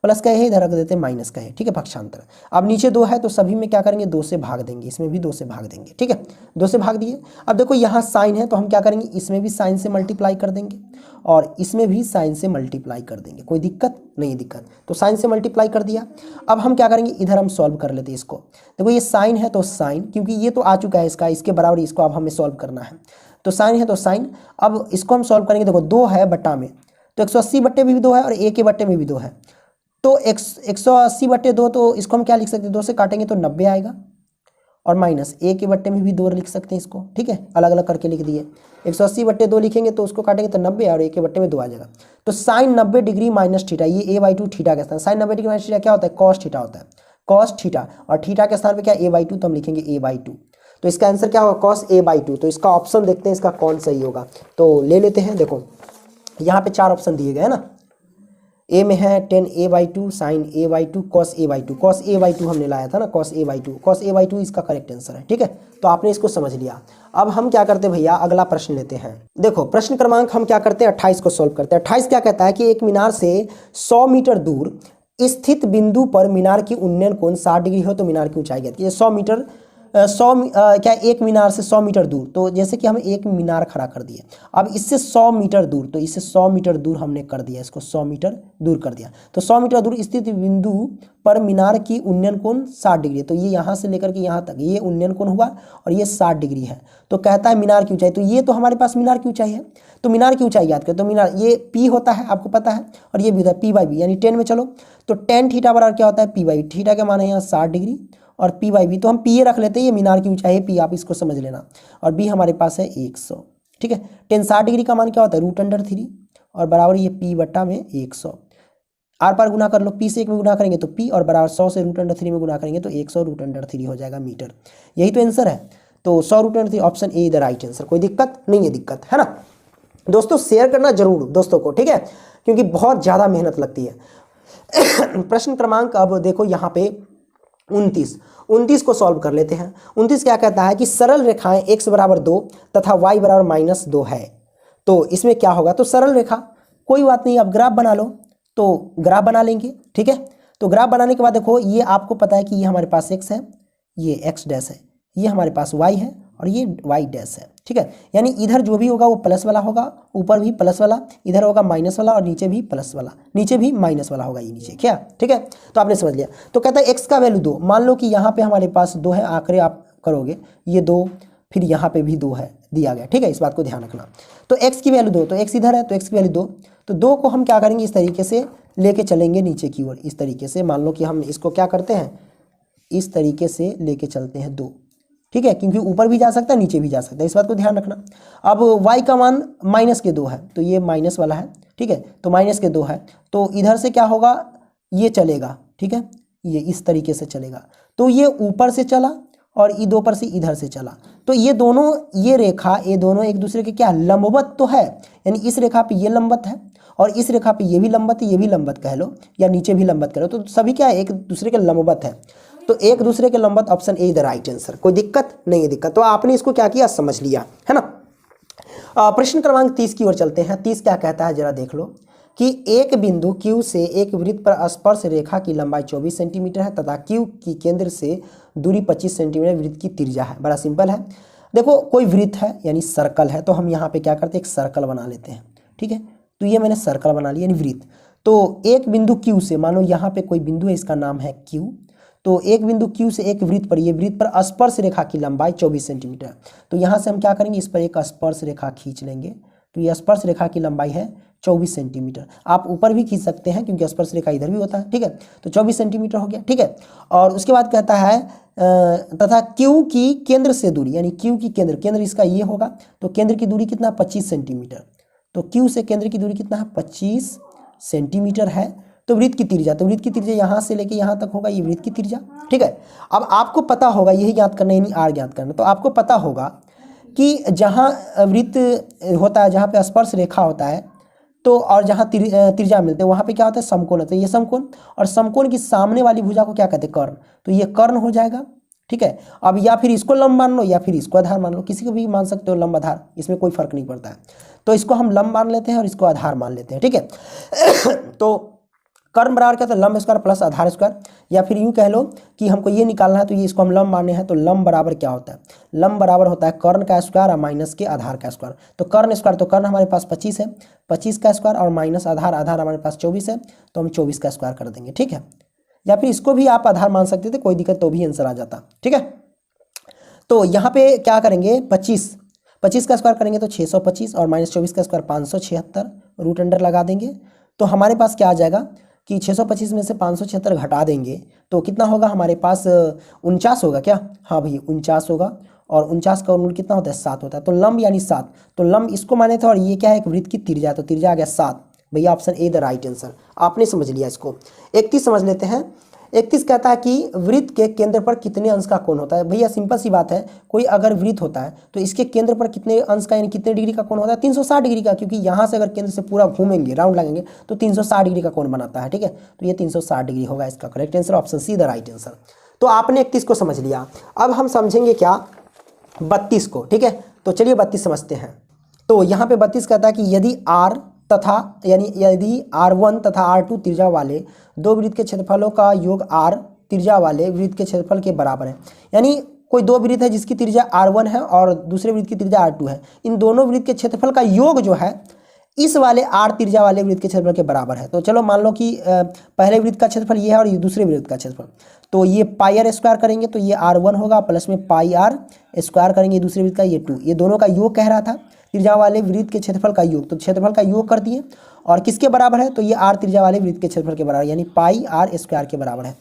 प्लस का है इधर रख देते हैं माइनस का है, ठीक है, पक्षांतर। अब नीचे 2 है तो सभी में क्या करेंगे 2 से भाग देंगे, इसमें भी 2 से भाग देंगे, ठीक है, 2 से भाग दिए। अब देखो यहाँ साइन है तो हम क्या करेंगे, इसमें भी साइन से मल्टीप्लाई कर देंगे और इसमें भी साइन से मल्टीप्लाई कर देंगे, कोई दिक्कत नहीं दिक्कत। तो साइन से मल्टीप्लाई कर दिया। अब हम क्या करेंगे, इधर हम सॉल्व कर लेते हैं इसको। देखो ये साइन है तो साइन, क्योंकि ये तो आ चुका है इसका, इसके बराबर इसको अब हमें सॉल्व करना है, तो साइन है तो साइन। अब इसको हम सॉल्व करेंगे, देखो 2 है बट्टा में, तो 180 बट्टे में भी 2 है और a के बट्टे में भी 2 है, तो 180 बट्टे 2, तो इसको हम क्या लिख सकते हैं, 2 से काटेंगे तो 90 आएगा, और माइनस a के बट्टे में भी 2 लिख सकते हैं इसको, ठीक है, अलग अलग करके लिख दिए। 180 बट्टे 2 लिखेंगे तो उसको काटेंगे तो 90 और a के बट्टे में 2 आ जाएगा। तो साइन 90 डिग्री माइनस थीटा, ये a/2 थीटा के स्थान, साइन 90 डिग्री माइनस थीटा क्या होता है? कॉस थीटा होता है, कॉस थीटा, और थीटा के स्थान पे क्या a/2, तो हम लिखेंगे a/2। तो इसका आंसर क्या होगा? Cos a/2। तो इसका ऑप्शन देखते हैं इसका कौन सही होगा, तो ले लेते हैं। देखो यहाँ पे 4 ऑप्शन दिए गए हैं ना, ए में है tan a/2, sign a/2, cos a/2, cos a/2 हमने लाया था ना, कॉस a/2, कॉस a/2 इसका करेक्ट आंसर है, ठीक है। तो आपने इसको समझ लिया। अब हम क्या करते हैं भैया, अगला प्रश्न लेते हैं। देखो प्रश्न क्रमांक हम क्या करते हैं 28 को सॉल्व करते हैं। 28 क्या कहता है कि एक मीनार से 100 मीटर दूर स्थित बिंदु पर मीनार की उन्नयन कोण 60 डिग्री हो तो मीनार की ऊंचाई क्या है? 100 मीटर क्या एक मीनार से 100 मीटर दूर, तो जैसे कि हम एक मीनार खड़ा कर दिए, अब इससे 100 मीटर दूर, तो इससे 100 मीटर दूर हमने कर दिया, इसको 100 मीटर दूर कर दिया। तो 100 मीटर दूर स्थित बिंदु पर मीनार की उन्नयन कोण 60 डिग्री, तो ये यहाँ से लेकर के यहाँ तक ये उन्नयन कोण हुआ और ये 60 डिग्री है। तो कहता है मीनार की ऊंचाई, तो ये तो हमारे पास मीनार की ऊंचाई है, तो मीनार की ऊंचाई याद करें, तो मीनार ये p होता है आपको पता है, और ये भी होता है p/b, यानी 10 में चलो तो tan थीटा बराबर क्या होता है p/b, थीटा का मान है यहाँ 60 डिग्री और p/b, तो हम p रख लेते हैं, ये मीनार की ऊंचाई है, p आप इसको समझ लेना, और b हमारे पास है 100, ठीक है। tan 60 डिग्री का मान क्या होता है √3 और बराबर ये p बट्टा में 100, आर पार गुना कर लो, p से 1 में गुना करेंगे तो p और बराबर 100 से √3 में गुना करेंगे तो 100 √3 हो जाएगा मीटर, यही तो आंसर है। तो 100 √3 option A the right answer, कोई दिक्कत नहीं है दिक्कत, है ना। दोस्तों शेयर करना जरूर दोस्तों को, ठीक है, क्योंकि बहुत ज़्यादा मेहनत लगती है। प्रश्न क्रमांक अब देखो यहाँ पे 29 को सॉल्व कर लेते हैं। 29 क्या कहता है कि सरल रेखाएं x बराबर 2 तथा y बराबर -2 है, तो इसमें क्या होगा? तो सरल रेखा कोई बात नहीं, अब ग्राफ बना लो, तो ग्राफ बना लेंगे, ठीक है। तो ग्राफ बनाने के बाद देखो ये आपको पता है कि ये हमारे पास x है, ये x डैश है, ये हमारे पास y है और ये y डैश है, ठीक है। यानी इधर जो भी होगा वो प्लस वाला होगा, ऊपर भी प्लस वाला, इधर होगा माइनस वाला और नीचे भी प्लस वाला, नीचे भी माइनस वाला होगा ये नीचे, क्या, ठीक है। तो आपने समझ लिया। तो कहता है x का वैल्यू 2, मान लो कि यहाँ पे हमारे पास 2 है, आंकड़े आप करोगे ये 2, फिर यहाँ पे भी 2 है दिया गया, ठीक है, इस बात को ध्यान रखना। तो x की वैल्यू 2, तो x इधर है तो x की वैल्यू 2, तो 2 को हम क्या करेंगे इस तरीके से लेके चलेंगे नीचे की ओर, इस तरीके से। मान लो कि हम इसको क्या करते हैं, इस तरीके से लेके चलते हैं 2, ठीक है, क्योंकि ऊपर भी जा सकता है नीचे भी जा सकता है, इस बात को ध्यान रखना। अब y का मान -2 है तो ये माइनस वाला है, ठीक है, तो -2 है तो इधर से क्या होगा, ये चलेगा, ठीक है, ये इस तरीके से चलेगा। तो ये ऊपर से चला और ये 2 पर से इधर से चला, तो ये दोनों, ये रेखा, ये दोनों एक दूसरे के क्या लंबवत तो है, यानी इस रेखा पे ये लंबवत है और इस रेखा पे ये भी लंबवत है, ये भी लंबवत कह लो या नीचे भी लंबवत कह लो, तो सभी क्या है एक दूसरे के लंबवत है। तो एक दूसरे के लंबवत, option A the right answer. कोई दिक्कत नहीं है, दिक्कत तो आपने इसको क्या किया, समझ लिया है ना। प्रश्न क्रमांक 30 की ओर चलते हैं। 30 क्या कहता है जरा देख लो कि एक बिंदु Q से एक वृत्त पर स्पर्श रेखा की लंबाई 24 सेंटीमीटर है तथा Q की केंद्र से दूरी 25 सेंटीमीटर वृत्त की त्रिज्या है। बड़ा सिंपल है। देखो कोई वृत्त है यानी सर्कल है, तो हम यहाँ पे क्या करते हैं, एक सर्कल बना लेते हैं, ठीक है। तो ये मैंने सर्कल बना लिया यानी वृत्त। तो एक बिंदु Q से, मानो यहाँ पे कोई बिंदु है, इसका नाम है Q, तो एक बिंदु Q से एक वृत्त पर, ये वृत्त पर स्पर्श रेखा की लंबाई 24 सेंटीमीटर। तो यहाँ से हम क्या करेंगे, इस पर एक स्पर्श रेखा खींच लेंगे। तो ये स्पर्श रेखा की लंबाई है 24 सेंटीमीटर। आप ऊपर भी खींच सकते हैं क्योंकि स्पर्श रेखा इधर भी होता है, ठीक है। तो 24 सेंटीमीटर हो गया, ठीक है। और उसके बाद कहता है तथा Q की केंद्र से दूरी, यानी Q की केंद्र इसका ये होगा, तो केंद्र की दूरी कितना, 25 सेंटीमीटर। तो Q से केंद्र की दूरी कितना है, 25 सेंटीमीटर है। तो वृत्त की त्रिज्या, तो वृत्त की त्रिज्या यहाँ से लेके यहाँ तक होगा, ये वृत्त की त्रिज्या, ठीक है। अब आपको पता होगा, यही ज्ञात करना यानी आर ज्ञात करना। तो आपको पता होगा कि जहाँ वृत्त होता है, जहाँ पे स्पर्श रेखा होता है, तो और जहाँ त्रिज्या मिलते हैं वहाँ पे क्या होता है, समकोण होता है। ये समकोण, और समकोण की सामने वाली भुजा को क्या कहते हैं, कर्ण। तो ये कर्ण हो जाएगा, ठीक है। अब या फिर इसको लंब मान लो या फिर इसको आधार मान लो, किसी को भी मान सकते हो लंब आधार, इसमें कोई फर्क नहीं पड़ता है। तो इसको हम लंब मान लेते हैं और इसको आधार मान लेते हैं, ठीक है। तो कर्ण बराबर क्या था, लंब स्क्वायर प्लस आधार स्क्वायर, या फिर यूँ कह लो कि हमको ये निकालना है तो ये इसको हम लंब माने हैं। तो लंब बराबर क्या होता है, लंब बराबर होता है कर्ण का स्क्वायर और माइनस के आधार का स्क्वायर। तो कर्ण स्क्वायर, तो कर्ण हमारे पास 25 है, 25 का स्क्वायर और माइनस आधार, आधार हमारे पास 24 है, तो हम 24 का स्क्वायर कर देंगे, ठीक है। या फिर इसको भी आप आधार मान सकते थे, कोई दिक्कत, तो भी आंसर आ जाता, ठीक है। तो यहाँ पे क्या करेंगे, 25 का स्क्वायर करेंगे तो 625 और माइनस 24 का स्क्वायर 576, रूट अंडर लगा देंगे। तो हमारे पास क्या आ जाएगा कि 625 में से 576 घटा देंगे तो कितना होगा हमारे पास, 49 होगा क्या, हाँ भाई 49 होगा। और 49 का वर्गमूल कितना होता है, 7 होता है। तो लंब यानी 7, तो लंब इसको माने थे और ये क्या है, एक वृत्त की त्रिज्या, तो त्रिज्या आ गया 7। भैया option A the right answer, आपने समझ लिया इसको। 31 समझ लेते हैं। 31 कहता है कि वृत्त के केंद्र पर कितने अंश का कोण होता है। भैया सिंपल सी बात है, कोई अगर वृत्त होता है तो इसके केंद्र पर कितने अंश का यानी कितने डिग्री का कोण होता है, 360 डिग्री का, क्योंकि यहाँ से अगर केंद्र से पूरा घूमेंगे, राउंड लगेंगे तो 360 डिग्री का कोण बनाता है, ठीक है। तो ये 360 डिग्री होगा इसका correct answer, option C the right answer. तो आपने 31 को समझ लिया। अब हम समझेंगे क्या, 32 को, ठीक है। तो चलिए 32 समझते हैं। तो यहाँ पे 32 कहता है कि यदि R तथा यानी यदि R1 तथा R2 त्रिज्या वाले दो वृत्त के क्षेत्रफलों का योग R त्रिज्या वाले वृत्त के क्षेत्रफल के बराबर है, यानी कोई दो वृत्त है जिसकी त्रिज्या R1 है और दूसरे वृत्त की त्रिज्या R2 है, इन दोनों वृत्त के क्षेत्रफल का योग जो है इस वाले R त्रिज्या वाले वृत्त के क्षेत्रफल के बराबर है। तो चलो मान लो कि पहले वृत्त का क्षेत्रफल ये है और ये दूसरे वृत्त का क्षेत्रफल, तो ये पाई आर स्क्वायर करेंगे तो ये R1 होगा, प्लस में पाई आर स्क्वायर करेंगे दूसरे वृत्त का ये 2, ये दोनों का योग कह रहा था, त्रिज्या वाले वृत्त के क्षेत्रफल का योग, तो क्षेत्रफल का योग कर दिए और किसके बराबर है, तो ये R त्रिज्या वाले वृत्त के क्षेत्रफल के बराबर, यानी पाई आर स्क्वायर के बराबर है।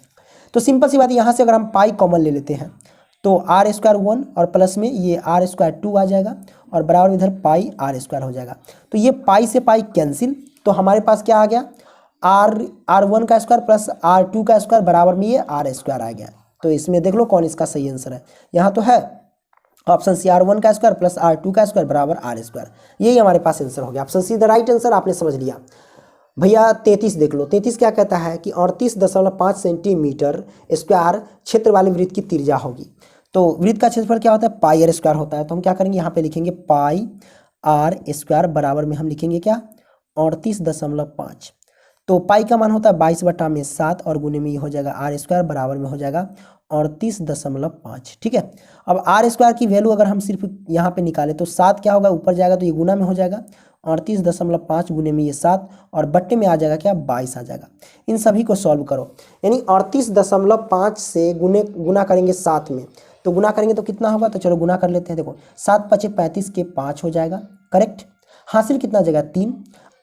तो सिंपल सी बात है, यहाँ से अगर हम पाई कॉमन ले लेते हैं तो आर स्क्वायर 1 और प्लस में ये आर स्क्वायर 2 आ जाएगा और बराबर इधर पाई आर स्क्वायर हो जाएगा। तो ये पाई से पाई कैंसिल, तो हमारे पास क्या आ गया, R1 का स्क्वायर प्लस R2 का स्क्वायर बराबर में ये आर स्क्वायर आ गया। तो इसमें देख लो कौन इसका सही आंसर है, यहाँ तो है ऑप्शन सी R1 का स्क्वायर प्लस R2 का स्क्वायर बराबर आर स्क्वायर, यही हमारे पास आंसर हो गया, option C the right answer, आपने समझ लिया। भैया 33 देख लो। 33 क्या कहता है कि 38.5 सेंटीमीटर स्क्वायर क्षेत्र वाले वृत्त की त्रिज्या होगी। तो वृत्त का क्षेत्रफल क्या होता है, पाई आर स्क्वायर होता है। तो हम क्या करेंगे, यहाँ पे लिखेंगे पाई आर स्क्वायर बराबर में हम लिखेंगे क्या, 38.5। तो पाई का मान होता है 22/7 और गुने में ये हो जाएगा आर स्क्वायर बराबर में हो जाएगा 38.5। ठीक है, अब आर स्क्वायर की वैल्यू अगर हम सिर्फ यहाँ पे निकालें तो 7 क्या होगा, ऊपर जाएगा तो ये गुना में हो जाएगा 38.5 गुने में ये 7 और बट्टे में आ जाएगा क्या 22 आ जाएगा। इन सभी को सॉल्व करो, यानी 38.5 से गुना करेंगे 7 में, तो गुना करेंगे तो कितना होगा, तो चलो गुना कर लेते हैं। देखो 7 × 5 = 35 के 5 हो जाएगा, करेक्ट। हासिल कितना हो जाएगा 3,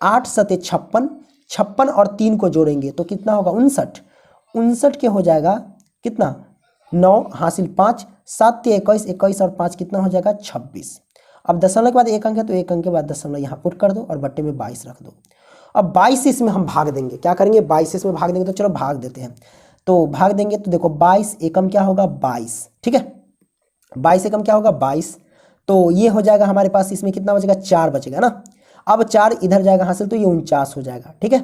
8 × 7 = 56, 56 और 3 को जोड़ेंगे तो कितना होगा 59, 59 के हो जाएगा कितना 9, हासिल 5, 7 × 21, 21 और 5 कितना हो जाएगा 26। अब दशमलव के बाद एक अंक है तो एक अंक के बाद दशमलव यहाँ पुट कर दो और बट्टे में 22 रख दो। अब 22 से इसमें हम भाग देंगे, क्या करेंगे 22 से इसमें भाग देंगे, तो चलो भाग देते हैं। तो भाग देंगे तो देखो 22 एकम क्या होगा 22, ठीक है, 22 एकम क्या होगा 22, तो ये हो जाएगा हमारे पास इसमें कितना बचेगा 4 बचेगा ना। अब 4 इधर जाएगा हासिल तो ये 49 हो जाएगा, ठीक है।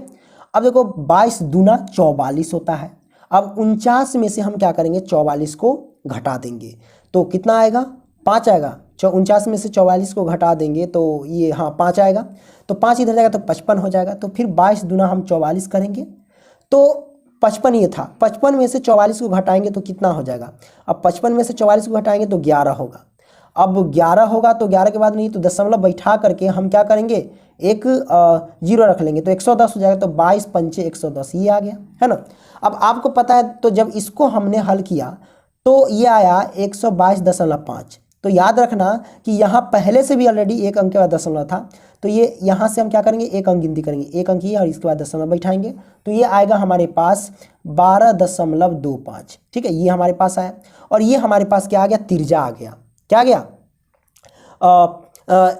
अब देखो 22 दूना 44 होता है। अब 49 में से हम क्या करेंगे 44 को घटा देंगे तो कितना आएगा 5 आएगा। 49 में से 44 को घटा देंगे तो ये हाँ 5 आएगा, तो 5 इधर जाएगा तो 55 हो जाएगा। तो फिर 22 दूना हम 44 करेंगे तो 55 ये था, 55 में से 44 को घटाएंगे तो कितना हो जाएगा। अब 55 में से 44 को घटाएंगे तो 11 होगा। अब 11 होगा तो 11 के बाद नहीं तो दशमलव बैठा करके हम क्या करेंगे एक जीरो रख लेंगे तो 110 हो जाएगा। तो 22 × 5 = 110 ये आ गया है ना। अब आपको पता है तो जब इसको हमने हल किया तो ये आया 122.5। तो याद रखना कि यहाँ पहले से भी ऑलरेडी एक अंक के बाद दशमलव था, तो ये यहाँ से हम क्या करेंगे एक अंक गिनती करेंगे, एक अंक ये और इसके बाद दशमलव बैठाएंगे तो ये आएगा हमारे पास 12.25। ठीक है, ये हमारे पास आया और ये हमारे पास क्या आ गया तिरजा आ गया, क्या आ गया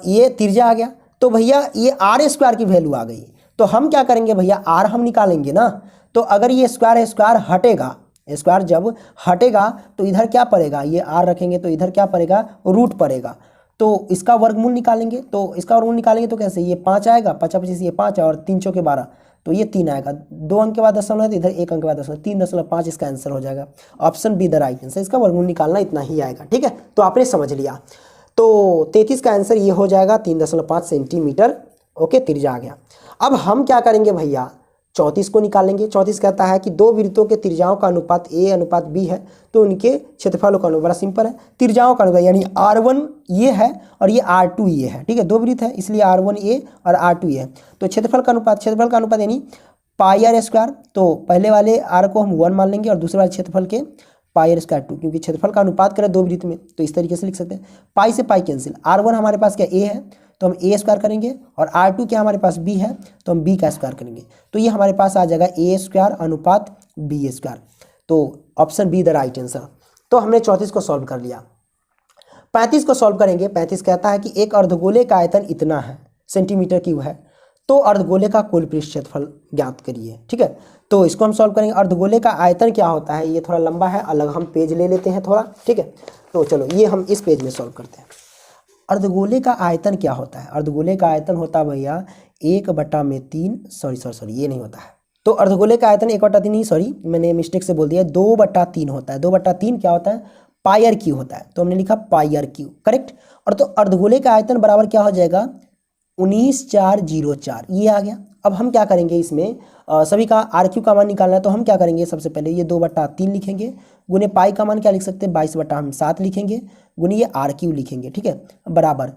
ये तिरजा आ गया। तो भैया ये आर स्क्वायर की वैल्यू आ गई, तो हम क्या करेंगे भैया आर हम निकालेंगे ना। तो अगर ये स्क्वायर है स्क्वायर हटेगा, स्क्वायर जब हटेगा तो इधर क्या पड़ेगा ये आर रखेंगे तो इधर क्या पड़ेगा रूट पड़ेगा। तो इसका वर्गमूल निकालेंगे, तो इसका वर्गमूल निकालेंगे तो कैसे ये 5 आएगा, 5 × 25 ये 5 और 3 × 4 = 12 तो ये 3 आएगा। 2 अंक के बाद दशमलव है तो इधर 1 अंक के बाद दशमलव 3.5 इसका आंसर हो जाएगा। Option be the right answer, इसका वर्गमूल निकालना इतना ही आएगा। ठीक है, तो आपने समझ लिया। तो 33 का आंसर ये हो जाएगा 3.5 सेंटीमीटर। ओके, तिरजा आ गया। अब हम क्या करेंगे भैया 34 को निकालेंगे। 34 कहता है कि दो वृत्तों के तिरजाओं का अनुपात a अनुपात b है तो उनके क्षेत्रफलों का अनुपात, बड़ा सिंपल है, तिरजाओं का अनुपात यानी r1 ये है और ये r2 ये है। ठीक है, दो वृत्त है इसलिए r1 a और r2 ये है। तो क्षेत्रफल का अनुपात यानी πr²। तो पहले वाले r को हम 1 मान लेंगे और दूसरे वाले क्षेत्रफल के πr² 2, क्योंकि क्षेत्रफल का अनुपात करें दो वृत्त में तो इस तरीके से लिख सकते हैं। पाई से पाई कैंसिल, r1 हमारे पास क्या a है तो हम a² करेंगे और r2 क्या हमारे पास b है तो हम b का स्क्वायर करेंगे। तो ये हमारे पास आ जाएगा a² अनुपात b²। तो option be the right answer. तो हमने 34 को सॉल्व कर लिया। 35 को सॉल्व करेंगे। 35 कहता है कि एक अर्धगोले का आयतन इतना है सेंटीमीटर क्यूब है, तो अर्धगोले का कुल पृष्ठ क्षेत्रफल ज्ञात करिए। ठीक है, तो इसको हम सॉल्व करेंगे। अर्धगोले का आयतन क्या होता है, ये थोड़ा लंबा है, अलग हम पेज ले लेते हैं थोड़ा। ठीक है, तो चलो ये हम इस पेज में सॉल्व करते हैं। अर्धगोले का आयतन क्या होता है, अर्धगोले का आयतन होता है भैया 1/3, सॉरी ये नहीं होता है। तो अर्धगोले का आयतन 1/3 नहीं, सॉरी मैंने मिस्टेक से बोल दिया, 2/3 होता है। 2/3 क्या होता है πr³ होता है, तो हमने लिखा πr³ करेक्ट। और तो अर्धगोले का आयतन बराबर क्या हो जाएगा 19,404 ये आ गया। अब हम क्या करेंगे इसमें सभी का r³ का मान निकालना है, तो हम क्या करेंगे सबसे पहले ये 2/3 लिखेंगे, गुने पाई का मान क्या लिख सकते हैं 22/7 लिखेंगे, गुने ये r³ लिखेंगे। ठीक है, बराबर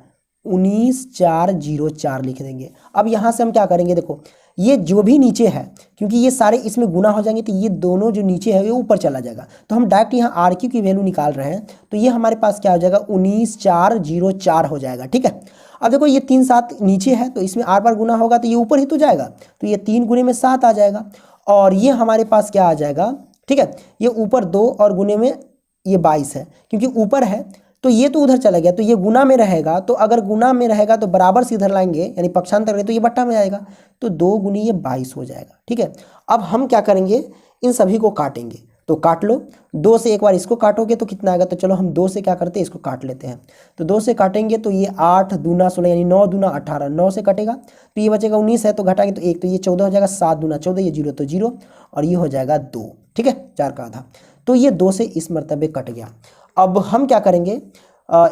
19,404 लिख देंगे। अब यहाँ से हम क्या करेंगे, देखो ये जो भी नीचे है क्योंकि ये सारे इसमें गुना हो जाएंगे तो ये दोनों जो नीचे है ये ऊपर चला जाएगा, तो हम डायरेक्ट यहाँ r³ की वैल्यू निकाल रहे हैं तो ये हमारे पास क्या हो जाएगा 19,404 हो जाएगा। ठीक है, अब देखो ये 3 7 नीचे है तो इसमें r पर गुना होगा तो ये ऊपर ही तो जाएगा, तो ये 3 गुने में 7 आ जाएगा और ये हमारे पास क्या आ जाएगा। ठीक है, ये ऊपर 2 और गुने में ये 22 है, क्योंकि ऊपर है तो ये तो उधर चला गया तो ये गुना में रहेगा, तो अगर गुना में रहेगा तो बराबर से इधर लाएंगे यानी पक्षांतर करें तो ये बट्टा में आएगा, तो 2 गुनी ये 22 हो जाएगा। ठीक है, अब हम क्या करेंगे इन सभी को काटेंगे, तो काट लो। 2 से एक बार इसको काटोगे तो कितना आएगा, तो चलो हम 2 से क्या करते हैं इसको काट लेते हैं। तो 2 से काटेंगे तो ये 8 दूना 16 यानी 9 दूना 18, 9 से कटेगा तो ये बचेगा 19 है तो घटाएंगे तो 1 तो ये 14 हो जाएगा, 7 दूना 14 ये 0 तो 0 और ये हो जाएगा 2। ठीक है, 4 का आधा, तो ये 2 से इस मर्तबे कट गया। अब हम क्या करेंगे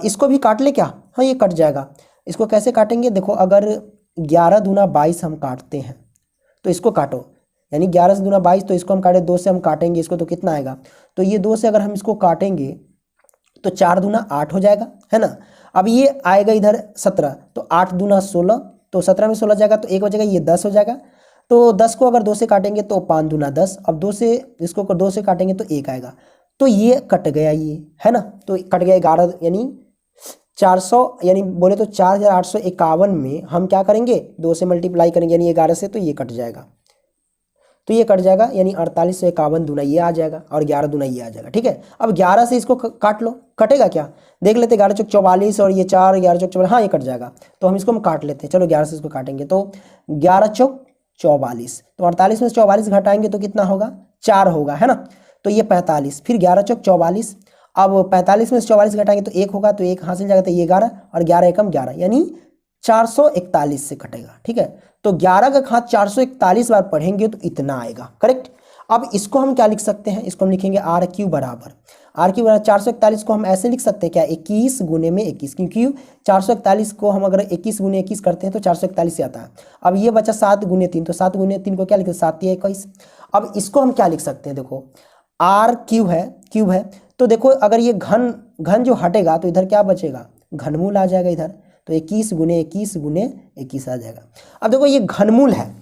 इसको भी काट ले क्या, हाँ ये कट जाएगा। इसको कैसे काटेंगे, देखो अगर 11 दूना 22 हम काटते हैं तो इसको काटो, यानी 11 से दूना 22, तो इसको हम काटे 2 से हम काटेंगे इसको तो कितना आएगा, तो ये 2 से अगर हम इसको काटेंगे तो 4 दूना 8 हो जाएगा, है ना। अब ये आएगा इधर 17, तो 8 दूना 16, तो 17 में 16 जाएगा तो 1 बचेगा, ये 10 हो जाएगा। तो 10 को अगर 2 से काटेंगे तो 5 दूना 10, अब 2 से इसको 2 से काटेंगे तो 1 आएगा, तो ये कट गया ये, है ना। तो कट गया 11, यानी 400, यानी बोले तो 4851 में हम क्या करेंगे 2 से मल्टीप्लाई करेंगे यानी 11 से, तो ये कट जाएगा, तो ये कट जाएगा यानी 4851 दूना ये आ जाएगा और 11 दूना ये आ जाएगा, ठीक है। अब 11 से इसको काट लो, कटेगा क्या देख लेते, 11 चौक 44 और ये 4, 11 चौक 44, हाँ ये कट जाएगा, तो हम इसको हम काट लेते हैं। चलो 11 से इसको काटेंगे तो 11 चौक 44, तो 48 में से 44 घटाएंगे तो कितना होगा 4 होगा, है ना। तो ये 45, फिर 11 चौक 44, अब 45 में से 44 घटाएंगे तो 1 होगा, तो 1 हासिल जाएगा, तो ये 11 और 11 एकम 11 यानी 441 से कटेगा, ठीक है। तो 11 का घात 441 बार पढ़ेंगे तो इतना आएगा, करेक्ट। अब इसको हम क्या लिख सकते हैं, इसको हम लिखेंगे आर क्यू बराबर 441 को हम ऐसे लिख सकते हैं क्या 21 गुने में 21, क्योंकि 441 को हम अगर 21 गुने 21 करते हैं तो 441 से आता है। अब ये बचा 7 गुने 3, तो 7 गुने 3 को क्या लिखते हैं 7 या 21। अब इसको हम क्या लिख सकते हैं, देखो आर क्यूब है, तो देखो अगर ये घन जो हटेगा तो इधर क्या बचेगा, घनमूल आ जाएगा इधर, तो 21 गुने 21 आ जाएगा। अब देखो ये घनमूल है,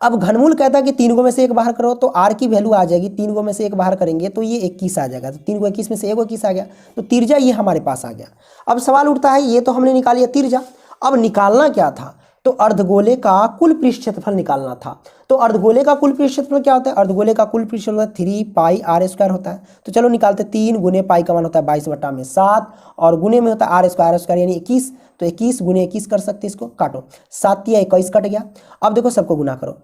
अब घनमूल कहता है कि 3 गो में से 1 बाहर करो, तो आर की वैल्यू आ जाएगी, 3 गो में से 1 बाहर करेंगे तो ये 21 आ जाएगा, तो 3 को 21 में से 1 को 21 आ गया, तो तिरजा ये हमारे पास आ गया। अब सवाल उठता है, ये तो हमने निकाल लिया तिरजा, अब निकालना क्या था, तो अर्धगोले का कुल पृष्ठ क्षेत्रफल निकालना था। तो अर्धगोले का कुल पृष्ठ क्षेत्रफल क्या होता है, अर्धगोले का कुल पृष्ठ क्षेत्रफल 3 पाई आर स्क्वायर होता है। तो चलो निकालते, 3 गुने पाई का मान होता है 22/7 और गुने में होता है आर स्क्वायर यानी 21, तो 21 गुने 21 कर सकते, इसको काटो, 7 या 21 कट गया। अब देखो सबको गुना करो,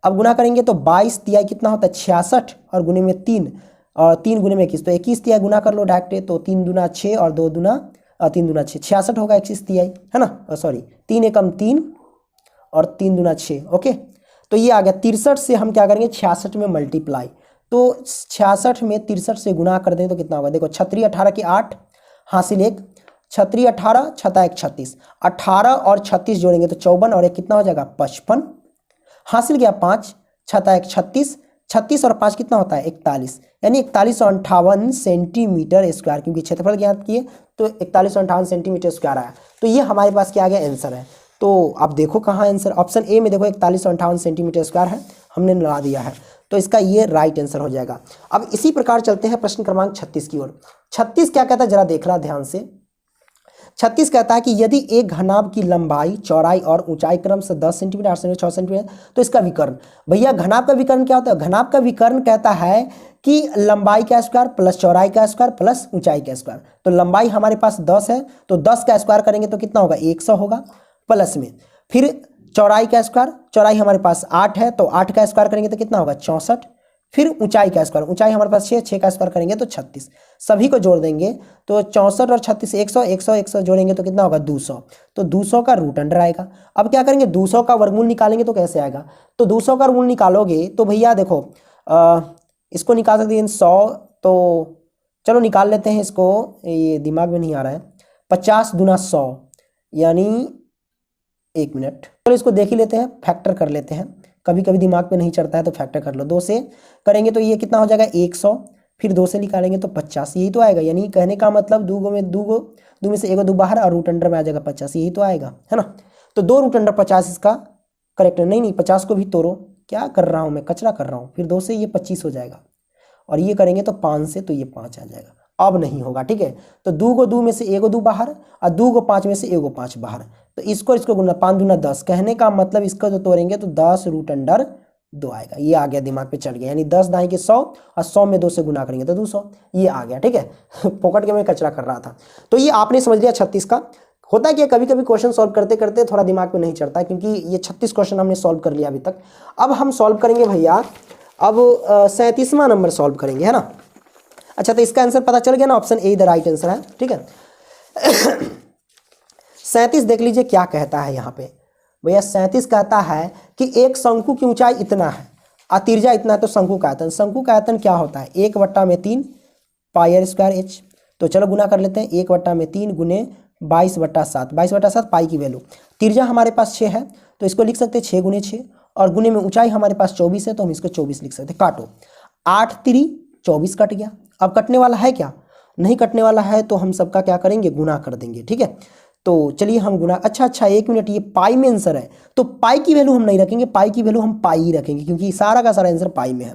अब गुना करेंगे तो 22 तिहाई कितना होता है 66 और गुने में 3 और 3 गुने में 21, तो 21 तिहाई गुना कर लो डायरेक्ट, तो 3 दूना 6 और 2 दूना 3 दूना 6, 66 होगा 21 तिहाई, है ना, सॉरी 3 एकम 3 और 3 दूना 6, ओके। तो ये आ गया 63 से हम क्या करेंगे 66 में मल्टीप्लाई, तो 66 में 63 से गुना कर दें तो कितना होगा, देखो 6 18 की 8 हासिल 1, 6 18 6 1 36, 18 और 36 जोड़ेंगे तो 54 और 1 कितना हो जाएगा 55, हासिल गया 5, 6 1 36, 36 और 5 कितना होता है 41, यानी 4158 सेंटीमीटर स्क्वायर, क्योंकि क्षेत्रफल ज्ञात किए तो 4158 सेंटीमीटर स्क्वायर आया। तो ये हमारे पास क्या आ गया आंसर है। तो आप देखो कहाँ आंसर, ऑप्शन ए में देखो 4158 सेंटीमीटर स्क्वायर है, हमने लगा दिया है, तो इसका ये राइट आंसर हो जाएगा। अब इसी प्रकार चलते हैं प्रश्न क्रमांक 36 की ओर। 36 क्या कहता है जरा देख रहा ध्यान से। 36 कहता है कि यदि एक घनाभ की लंबाई चौड़ाई और ऊंचाई क्रम से 10 सेंटीमीटर 8 सेंटीमीटर 6 सेंटीमीटर, तो इसका विकर्ण, भैया घनाभ का विकर्ण क्या होता है, घनाभ का विकर्ण कहता है कि लंबाई का स्क्वायर प्लस चौड़ाई का स्क्वायर प्लस ऊंचाई का स्क्वायर। तो लंबाई हमारे पास 10 है, तो 10 का स्क्वायर करेंगे तो कितना होगा 100 होगा, प्लस में फिर चौड़ाई का स्क्वायर, चौड़ाई हमारे पास 8 है तो 8 का स्क्वायर करेंगे तो कितना होगा 64, फिर ऊंचाई का स्क्वायर, ऊंचाई हमारे पास 6 का स्क्वायर करेंगे तो 36, सभी को जोड़ देंगे तो 64 और 36 100 जोड़ेंगे तो कितना होगा 200, तो 200 का रूट अंडर आएगा। अब क्या करेंगे 200 का वर्गमूल निकालेंगे तो कैसे आएगा, तो 200 का वर्गमूल निकालोगे तो भैया देखो इसको निकाल सकते हैं 100, तो चलो निकाल लेते हैं इसको, ये दिमाग में नहीं आ रहा है, 50 दूना 100 यानी 1 मिनट, चलो इसको देख ही लेते हैं, फैक्टर कर लेते हैं, कभी कभी दिमाग पे नहीं चढ़ता है तो फैक्टर कर लो। 2 से करेंगे तो ये कितना हो जाएगा 100, फिर 2 से निकालेंगे तो 50, यही तो आएगा। यानी कहने का मतलब दो में से 1 2 बाहर और रूट अंडर में आ जाएगा 50, यही तो आएगा, है ना। तो 2 रूट अंडर 50 इसका करेक्ट है। नहीं 50 को भी तोड़ो, क्या कर रहा हूँ मैं, कचरा कर रहा हूँ। फिर 2 से ये 25 हो जाएगा और ये करेंगे तो 5 से तो ये 5 आ जाएगा। अब नहीं होगा, ठीक है। तो 2 को 2 में से 1 2 बाहर और 2 को 5 में से 1 5 बाहर, तो इसको गुना 5 दूना 10, कहने का मतलब इसको जो तोड़ेंगे तो 10 रूट अंडर 2 आएगा। ये आ गया, दिमाग पे चढ़ गया, यानी 10 दाएं के 100 और 100 में 2 से गुना करेंगे तो 200, ये आ गया, ठीक है। पॉकेट के में कचरा कर रहा था। तो ये आपने समझ लिया 36 का। होता है कि कभी कभी क्वेश्चन सॉल्व करते करते थोड़ा दिमाग पे नहीं चढ़ता, क्योंकि ये 36 क्वेश्चन हमने सॉल्व कर लिया अभी तक। अब हम सॉल्व करेंगे भैया, अब 37वां नंबर सॉल्व करेंगे, है ना। अच्छा, तो इसका आंसर पता चल गया ना, option A the right answer है, ठीक है। 37 देख लीजिए क्या कहता है यहाँ पे भैया। 37 कहता है कि एक शंकु की ऊंचाई इतना है और तिर्जा इतना है, तो शंकु का आयतन, शंकु का आयतन क्या होता है 1/3 पाई स्क्वायर एच। तो चलो गुना कर लेते हैं, 1/3 गुने 22/7, 22/7 पाई की वैल्यू। तिर्जा हमारे पास 6 है तो इसको लिख सकते हैं 6 गुने 6, और गुने में ऊंचाई हमारे पास 24 है तो हम इसको 24 लिख सकते हैं। काटो, 8 3 24 कट गया। अब कटने वाला है क्या? नहीं कटने वाला है तो हम सबका क्या करेंगे, गुना कर देंगे। ठीक है, तो चलिए हम गुना, अच्छा 1 मिनट, ये पाई में आंसर है तो पाई की वैल्यू हम नहीं रखेंगे, पाई की वैल्यू हम पाई ही रखेंगे क्योंकि सारा का सारा आंसर पाई में है।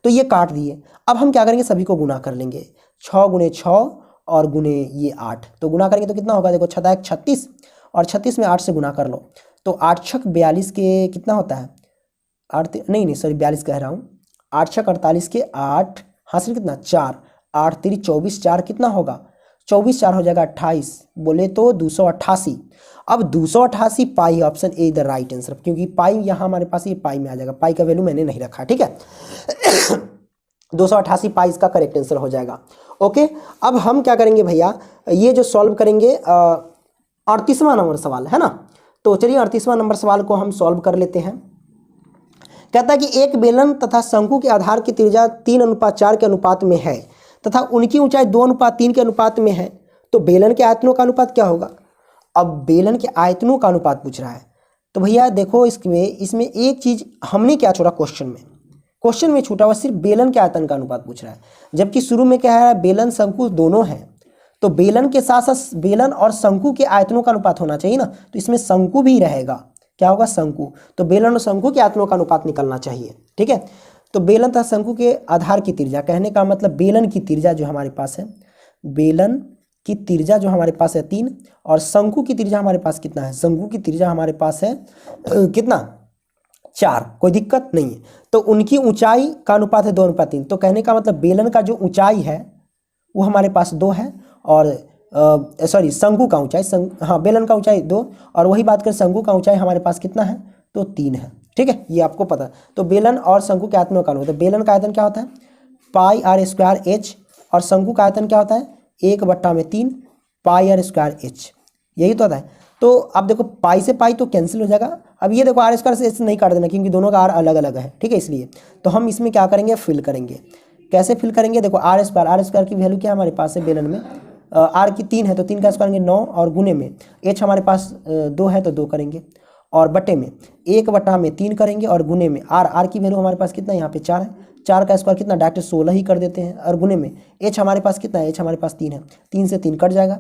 तो ये काट दिए। अब हम क्या करेंगे, सभी को गुना कर लेंगे। 6 गुने 6 और गुने ये 8, तो गुना करेंगे तो कितना होगा, देखो 6 36 और 36 में 8 से गुना कर लो तो 8 छक 42 के कितना होता है, 8 नहीं सॉरी 42 कह रहा हूँ, 8 छक 48 के 8 हासिल कितना 4, 8 3 24, 4 कितना होगा 24, 4 हो जाएगा 28, बोले तो 288। अब 288 pi, option A the right answer, क्योंकि पाई यहाँ हमारे पास ये पाई में आ जाएगा, पाई का वैल्यू मैंने नहीं रखा। ठीक है 288 पाई इसका करेक्ट आंसर हो जाएगा। ओके, अब हम क्या करेंगे भैया, ये जो सॉल्व करेंगे 38वां नंबर सवाल है ना, तो चलिए 38वां नंबर सवाल को हम सॉल्व कर लेते हैं। कहता है कि एक बेलन तथा शंकु के आधार की त्रिज्या 3:4 के अनुपात में है तथा उनकी ऊंचाई 2:3 के अनुपात में है, तो बेलन के आयतनों का अनुपात क्या होगा। अब बेलन के आयतनों का अनुपात पूछ रहा है, तो भैया देखो इसमें एक चीज हमने क्या छोड़ा, क्वेश्चन में छूटा हुआ सिर्फ बेलन के आयतन का अनुपात पूछ रहा है, जबकि शुरू में क्या है, बेलन शंकु दोनों हैं, तो बेलन के साथ साथ बेलन और शंकु के आयतनों का अनुपात होना चाहिए ना, तो इसमें शंकु भी रहेगा, क्या होगा शंकु, तो बेलन और शंकु के आयतनों का अनुपात निकलना चाहिए। ठीक है, तो बेलन तथा शंकु के आधार की त्रिज्या, कहने का मतलब बेलन की त्रिज्या जो हमारे पास है, बेलन की त्रिज्या जो हमारे पास है 3, और शंकु की त्रिज्या हमारे पास कितना है, शंकु की त्रिज्या हमारे पास है कितना 4, कोई दिक्कत नहीं है। तो उनकी ऊंचाई का अनुपात है 2:3, तो कहने का मतलब बेलन का जो ऊंचाई है वो हमारे पास 2 है, और सॉरी शंकु का ऊंचाई, हाँ बेलन का ऊंचाई 2, और वही बात करें शंकु का ऊंचाई हमारे पास कितना है, तो 3 है। ठीक है, ये आपको पता है। तो बेलन और शंकु के आयतनों का अनुपात, बेलन का आयतन क्या होता है पाई आर स्क्वायर एच, और शंकु का आयतन क्या होता है 1/3 पाई आर स्क्वायर एच, यही तो होता है। तो अब देखो पाई से पाई तो कैंसिल हो जाएगा। अब ये देखो आर स्क्वायर से एच नहीं काट देना क्योंकि दोनों का आर अलग अलग है। ठीक है, इसलिए तो हम इसमें क्या करेंगे, फिल करेंगे। कैसे फिल करेंगे, देखो आर स्क्वायर की वैल्यू क्या हमारे पास है बेलन में, आर की 3 है तो 3 का स्क्वायर करेंगे 9, और गुने में एच हमारे पास 2 है तो 2 करेंगे, और बटे में 1/3 करेंगे, और गुने में आर की वैल्यू हमारे पास कितना है यहाँ पे 4 है, 4 का स्क्वायर कितना डायरेक्ट 16 ही कर देते हैं, और गुने में एच हमारे पास कितना है, एच हमारे पास 3 है, 3 से 3 कट जाएगा।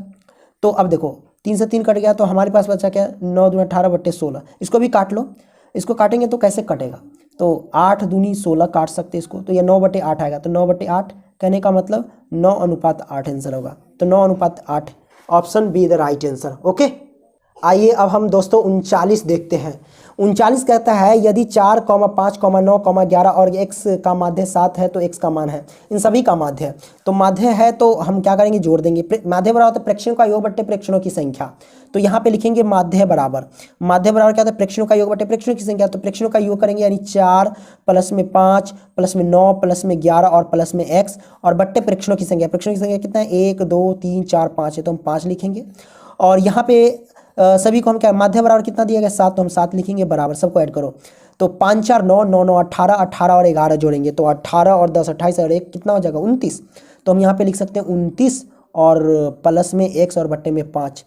तो अब देखो 3 से 3 कट गया तो हमारे पास बचा क्या, 9 दूनी 18/16, इसको भी काट लो। इसको काटेंगे तो कैसे कटेगा, तो 8 दूनी 16 काट सकते इसको, तो ये 9/8 आएगा, तो 9/8 कहने का मतलब 9:8 आंसर होगा, तो 9:8 option be the right answer. Okay, आइए अब हम दोस्तों 39 देखते हैं। 39 कहता है यदि 4, 5, 9, 11 और x का माध्य 7 है तो x का मान है, इन सभी का माध्य है। तो माध्य है तो हम क्या करेंगे, जोड़ देंगे। माध्य बराबर होता है प्रेक्षणों का योग बट्टे प्रेक्षणों की संख्या, तो यहाँ पे लिखेंगे माध्य बराबर क्या होता है, प्रेक्षणों का योग बट्टे प्रेक्षणों की संख्या, तो प्रेक्षणों का योग करेंगे यानी 4 + में 5 + में 9 + में 11 और प्लस में x, और बट्टे प्रेक्षणों की संख्या, प्रेक्षणों की संख्या कितना है 1 2 3 4 5 है तो हम 5 लिखेंगे। और यहाँ पे सभी को हम क्या, माध्य बराबर कितना दिया गया 7, तो हम 7 लिखेंगे, बराबर सबको ऐड करो, तो 5 4 9 9 9 18 18 और 11 जोड़ेंगे तो 18 और 10 28 और 1 कितना हो जाएगा 29, तो हम यहाँ पे लिख सकते हैं 29 और प्लस में x और बट्टे में 5,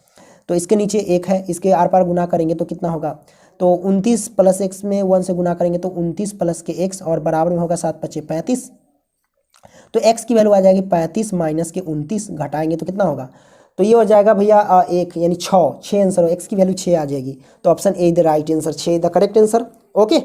तो इसके नीचे 1 है, इसके आर पार गुना करेंगे तो कितना होगा, तो 29 + x में 1 से गुना करेंगे तो 29 + के x और बराबर में होगा 7 × 5 = 35, तो x की वैल्यू आ जाएगी 35 - के 29, घटाएंगे तो कितना होगा, तो ये हो जाएगा भैया 1 यानी 6 आंसर, x की वैल्यू 6 आ जाएगी, तो option A the right answer, 6 the correct answer. Okay,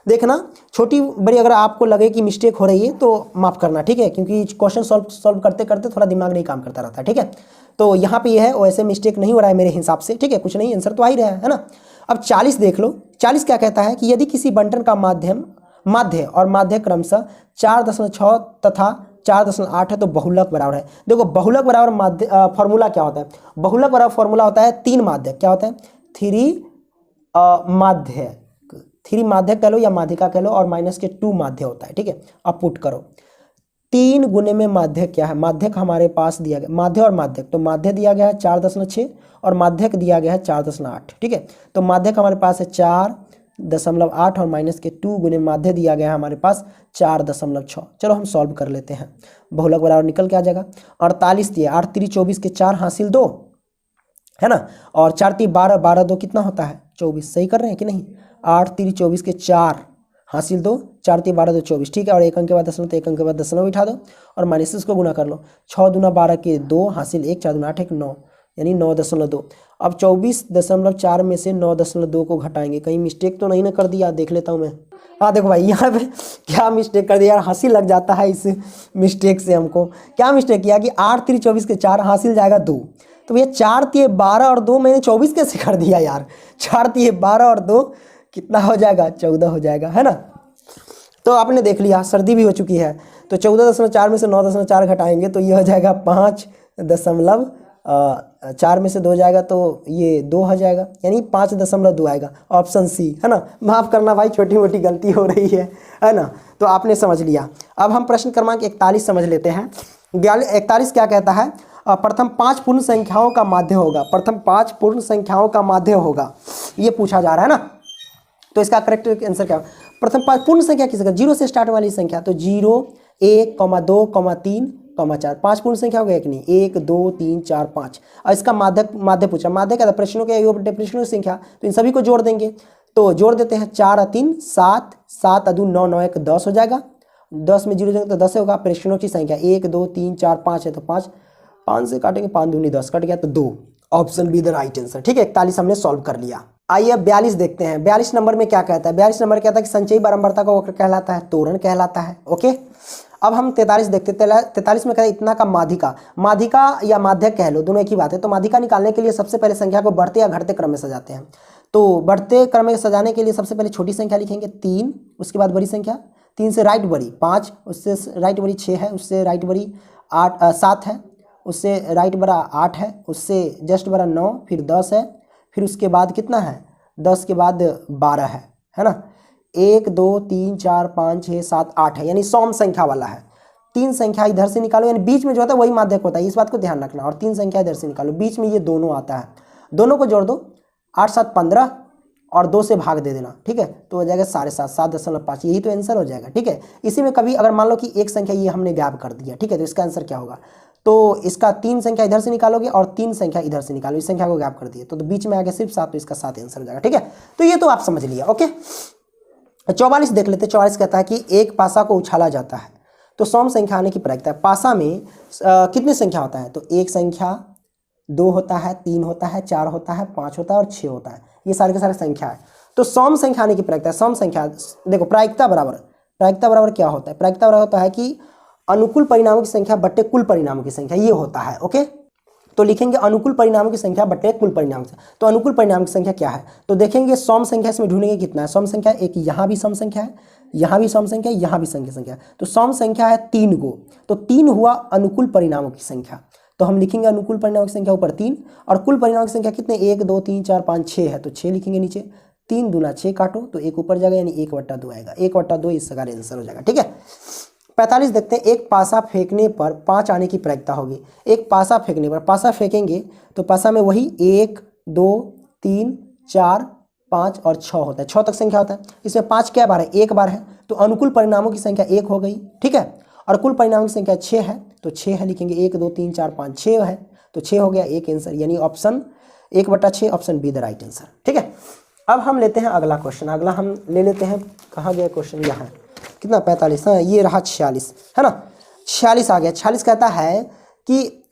देखना छोटी बड़ी अगर आपको लगे कि मिस्टेक हो रही है तो माफ़ करना, ठीक है, क्योंकि क्वेश्चन सॉल्व करते करते थोड़ा दिमाग नहीं काम करता रहता है। ठीक है, तो यहाँ पे ये है, वैसे मिस्टेक नहीं हो रहा है मेरे हिसाब से। ठीक है, कुछ नहीं, आंसर तो आ ही रहा है ना। अब 40 देख लो। 40 क्या कहता है कि यदि किसी बंटन का माध्य और माध्य क्रमशः 4.6 तथा 4.8 है तो बहुलक बराबर है। देखो बहुलक बराबर माध्य फॉर्मूला क्या होता है, बहुलक बराबर फॉर्मूला होता है 3 माध्य, क्या होता है 3 माध्य, 3 माध्य कह लो या माध्यिका कह लो, और -2 माध्य होता है। ठीक है, अब पुट करो 3 गुने में माध्यक क्या है, माध्यक हमारे पास दिया गया, माध्य और माध्यक, तो माध्य दिया गया है 4.6 और माध्यक दिया गया है 4.8। ठीक है, तो माध्यक हमारे पास है 4.8 और -2 गुने माध्य दिया गया है हमारे पास 4.6। चलो हम सॉल्व कर लेते हैं, बहुलक बराबर निकल के आ जाएगा 48 दिए, 8 3 24 के 4 हासिल 2 है ना, और 4 3 12 12 2 कितना होता है 24, सही कर रहे हैं कि नहीं, 8 3 24 के 4 हासिल 2, 4 3 12 2 24, ठीक है। और एक अंक के बाद दशमलव, तो एक अंक के बाद दशमलव बिठा दो और माइनस से उसको गुना कर लो। 6 दूना 12 के 2, हासिल 1, 4 दूना 8 1 9, यानी 9.2। अब 24.4 में से 9.2 को घटाएंगे, कहीं मिस्टेक तो नहीं ना कर दिया, देख लेता हूँ मैं। हाँ देखो भाई, यहाँ पे क्या मिस्टेक कर दिया यार, हंसी लग जाता है इस मिस्टेक से हमको। क्या मिस्टेक किया कि 8 3 24 के 4, हासिल जाएगा 2। तो भैया 4 3 12 और 2 मैंने 24 कैसे कर दिया यार। 4 3 12 और 2 कितना हो जाएगा, 14 हो जाएगा, है ना। तो आपने देख लिया सर्दी भी हो चुकी है। तो 14.4 में से 9.4 घटाएंगे तो ये हो जाएगा 5.4 में से 2 जाएगा तो ये 2 हो जाएगा, यानी 5.2 आएगा, ऑप्शन सी, है ना। माफ़ करना भाई, छोटी मोटी गलती हो रही है ना। तो आपने समझ लिया। अब हम प्रश्न क्रमांक 41 समझ लेते हैं। 41 क्या कहता है, प्रथम 5 पूर्ण संख्याओं का माध्य होगा। प्रथम 5 पूर्ण संख्याओं का माध्य होगा, ये पूछा जा रहा है ना। तो इसका करेक्ट आंसर क्या, प्रथम 5 पूर्ण संख्या किसका, 0 से स्टार्ट वाली संख्या। तो 0 1 2 3 4, 5 पूर्ण संख्या हो गया कि नहीं, 1 2 3 4 5। और इसका माध्य पूछा, माध्य क्या था, प्रश्नों के योग प्रश्नों की संख्या, तो इन सभी को जोड़ देंगे। तो जोड़ देते हैं, 4 3 7, 7 2 9, 9 1 10 हो जाएगा। 10 में 0 जाएगा तो 10 होगा। प्रश्नों की संख्या 1 2 3 4 5 है, तो 5 से काटेंगे, 5 दूनी 10 कट गया, तो 2, option be the right answer, ठीक है। 41 हमने सॉल्व कर लिया। आइए अब 42 देखते हैं। 42 नंबर में क्या कहता है, 42 नंबर कहता है कि संचयी बारंबारता का वक्र कहलाता है, तोरण कहलाता है, ओके। अब हम 43 देखते हैं। 43 में कहता है इतना का माध्यिका, माध्यिका या माध्यक कह लो, दोनों एक ही बात है। तो माध्यिका निकालने के लिए सबसे पहले संख्या को बढ़ते या घटते क्रम में सजाते हैं। तो बढ़ते क्रम में सजाने के लिए सबसे पहले छोटी संख्या लिखेंगे 3, उसके बाद बड़ी संख्या, 3 से राइट बड़ी 5, उससे राइट बड़ी 6 है, उससे राइट बड़ी 7 है, उससे राइट बड़ा 8 है, उससे जस्ट बड़ा 9, फिर 10 है, फिर उसके बाद कितना है, 10 के बाद 12 है ना। 1 2 3 4 5 6 7 8 है, यानी सम संख्या वाला है। 3 संख्या इधर से निकालो, यानी बीच में जो होता है वही माध्यक होता है, इस बात को ध्यान रखना। और 3 संख्या इधर से निकालो, बीच में ये दोनों आता है, दोनों को जोड़ दो, 8 7 15 और 2 से भाग दे देना, ठीक है। तो हो जाएगा 7.5, 7.5, यही तो आंसर हो जाएगा, ठीक है। इसी में कभी अगर मान लो कि एक संख्या ये हमने गैप कर दिया, ठीक है, तो इसका आंसर क्या होगा, तो इसका 3 संख्या इधर से निकालोगे और 3 संख्या इधर से निकालो, इस संख्या को गैप कर दिए तो बीच में आ गया सिर्फ 7, तो इसका 7 आंसर हो जाएगा, ठीक है। तो ये तो आप समझ लिया, ओके। 44 देख लेते हैं। 44 कहता है कि एक पासा को उछाला जाता है तो सम संख्या आने की प्रायिकता है। पासा में कितनी संख्या होता है, तो 1 संख्या, 2 होता है, 3 होता है, 4 होता है, 5 होता है और 6 होता है, ये सारे के सारे संख्या है। तो सम संख्या आने की प्रायिकता है, सम संख्या देखो, प्रायिकता बराबर क्या होता है, प्रायिकता बराबर होता है कि अनुकूल परिणामों की संख्या बट्टे कुल परिणामों की संख्या, ये होता है, ओके। तो लिखेंगे अनुकूल परिणामों की संख्या बट्टे कुल परिणाम से। तो अनुकूल परिणाम की संख्या क्या है, तो देखेंगे सम संख्या इसमें ढूंढेंगे कितना है। सम संख्या एक, यहाँ भी सम संख्या है, यहाँ भी सम संख्या है, यहाँ भी संख्या है। तो सम संख्या है 3 गो, तो 3 हुआ अनुकूल परिणामों की संख्या। तो हम लिखेंगे अनुकूल परिणामों की संख्या ऊपर 3, और कुल परिणामों की संख्या कितने, 1 2 3 4 5 6 है, तो 6 लिखेंगे नीचे। 3 दूना 6 काटो तो 1 ऊपर जाएगा, यानी 1/2 आएगा, 1/2 इसका आंसर हो जाएगा, ठीक है। 45 देखते हैं। एक पासा फेंकने पर 5 आने की प्रायिकता होगी। एक पासा फेंकने पर, पासा फेंकेंगे तो पासा में वही 1 2 3 4 5 और 6 होता है, 6 तक संख्या होता है। इसमें 5 क्या बार है, 1 बार है, तो अनुकूल परिणामों की संख्या 1 हो गई, ठीक है। और कुल परिणामों की संख्या 6 है, तो 6 है, लिखेंगे 1 2 3 4 5 6 है, तो 6 हो गया, एक आंसर, यानी option 1/6, option be the right answer, ठीक है। अब हम लेते हैं अगला क्वेश्चन। अगला हम ले लेते हैं, कहाँ गया क्वेश्चन, यहाँ कितना, 45, हाँ ये रहा 46, है ना। 46 आ गया। 46 कहता है कि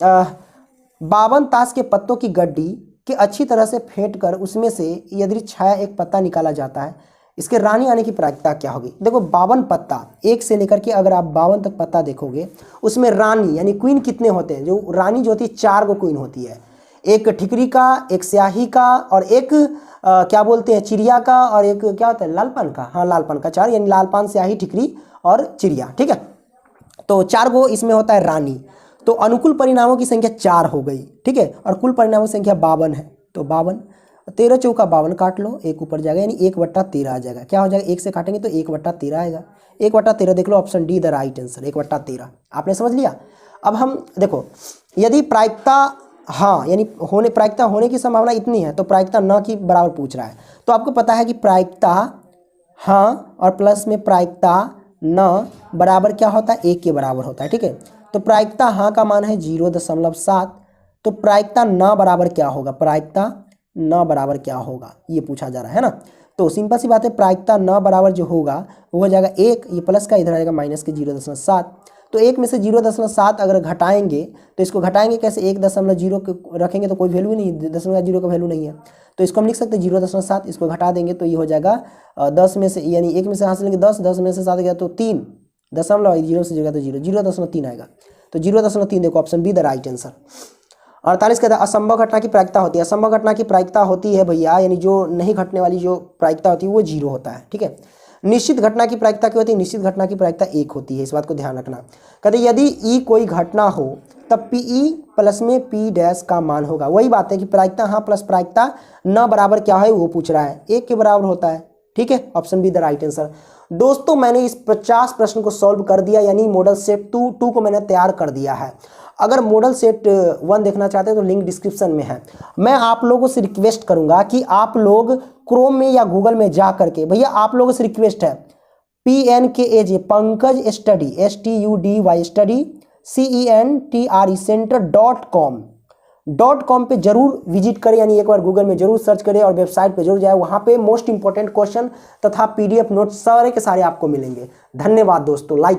52 ताश के पत्तों की गड्डी के अच्छी तरह से फेंट कर उसमें से यदि छाया एक पत्ता निकाला जाता है, इसके रानी आने की प्रायिकता क्या होगी। देखो 52 पत्ता, 1 से लेकर के अगर आप 52 तक पत्ता देखोगे, उसमें रानी यानी क्वीन कितने होते हैं, जो रानी जो होती है 4 गो क्वीन होती है, एक ठिकरी का, एक स्याही का, और एक क्या बोलते हैं चिड़िया का, और एक क्या होता है लालपान का, हाँ लालपान का, 4, यानी लालपान, स्याही, ठिकरी और चिड़िया, ठीक है। तो 4 गो इसमें होता है रानी। तो अनुकूल परिणामों की संख्या 4 हो गई, ठीक है, और कुल परिणामों की संख्या 52 है, तो 52, 13 चौका 52 काट लो, 1 ऊपर जाएगा, यानी 1/13 आ जाएगा। क्या हो जाएगा, 1 से काटेंगे तो 1/13 आएगा, 1/13 देख लो, option D the right answer, 1/13। आपने समझ लिया। अब हम देखो, यदि प्रायिकता हाँ यानी प्रायिकता होने की संभावना इतनी है, तो प्रायिकता न की बराबर पूछ रहा है। तो आपको पता है कि प्रायिकता हाँ और प्लस में प्रायिकता न बराबर क्या होता है, 1 के बराबर होता है, ठीक है। तो प्रायिकता हाँ का मान है 0.7, तो प्रायिकता न बराबर क्या होगा, प्रायिकता न बराबर क्या होगा, ये पूछा जा रहा है ना। तो सिंपल सी बात है, प्रायिकता न बराबर जो होगा वो हो जाएगा 1, ये प्लस का इधर आएगा माइनस के 0.7। तो 1 में से 0.7 अगर घटाएंगे तो इसको घटाएंगे कैसे, 1.0 रखेंगे तो कोई वैल्यू नहीं, 0.0 का वैल्यू नहीं है, तो इसको हम लिख सकते हैं 0.7, इसको घटा देंगे तो ये हो जाएगा 10 में से, यानी 1 में से हासिल लेंगे 10, 10 में से 7 गया तो 3, 0 से जगह तो 0.3 आएगा, तो 0.3 देखो option be the right answer. 48 कहता है असंभव घटना की प्रायिकता होती है। असंभव घटना की प्रायिकता होती है भैया, यानी जो नहीं घटने वाली जो प्रायिकता होती है वो 0 होता है, ठीक है। निश्चित घटना की प्रायिकता क्या होती है, निश्चित घटना की प्रायिकता 1 होती है, इस बात को ध्यान रखना। कहते यदि ई कोई घटना हो तब पी ई प्लस में पी डैश का मान होगा। वही बात है कि प्रायिकता हाँ प्लस प्रायिकता न बराबर क्या है वो पूछ रहा है, 1 के बराबर होता है, ठीक है, option be the right answer. दोस्तों मैंने इस 50 प्रश्न को सॉल्व कर दिया, यानी मॉडल सेट 2 को मैंने तैयार कर दिया है। अगर मॉडल सेट 1 देखना चाहते हैं तो लिंक डिस्क्रिप्शन में है। मैं आप लोगों से रिक्वेस्ट करूंगा कि आप लोग क्रोम में या गूगल में जा करके, भैया आप लोगों से रिक्वेस्ट है, PNKAJ Pankaj study STUDY study CENTRE center.com पे जरूर विजिट करें, यानी एक बार गूगल में जरूर सर्च करें और वेबसाइट पे जरूर जाए, वहां पे मोस्ट इंपॉर्टेंट क्वेश्चन तथा PDF नोट सारे के सारे आपको मिलेंगे। धन्यवाद दोस्तों, लाइक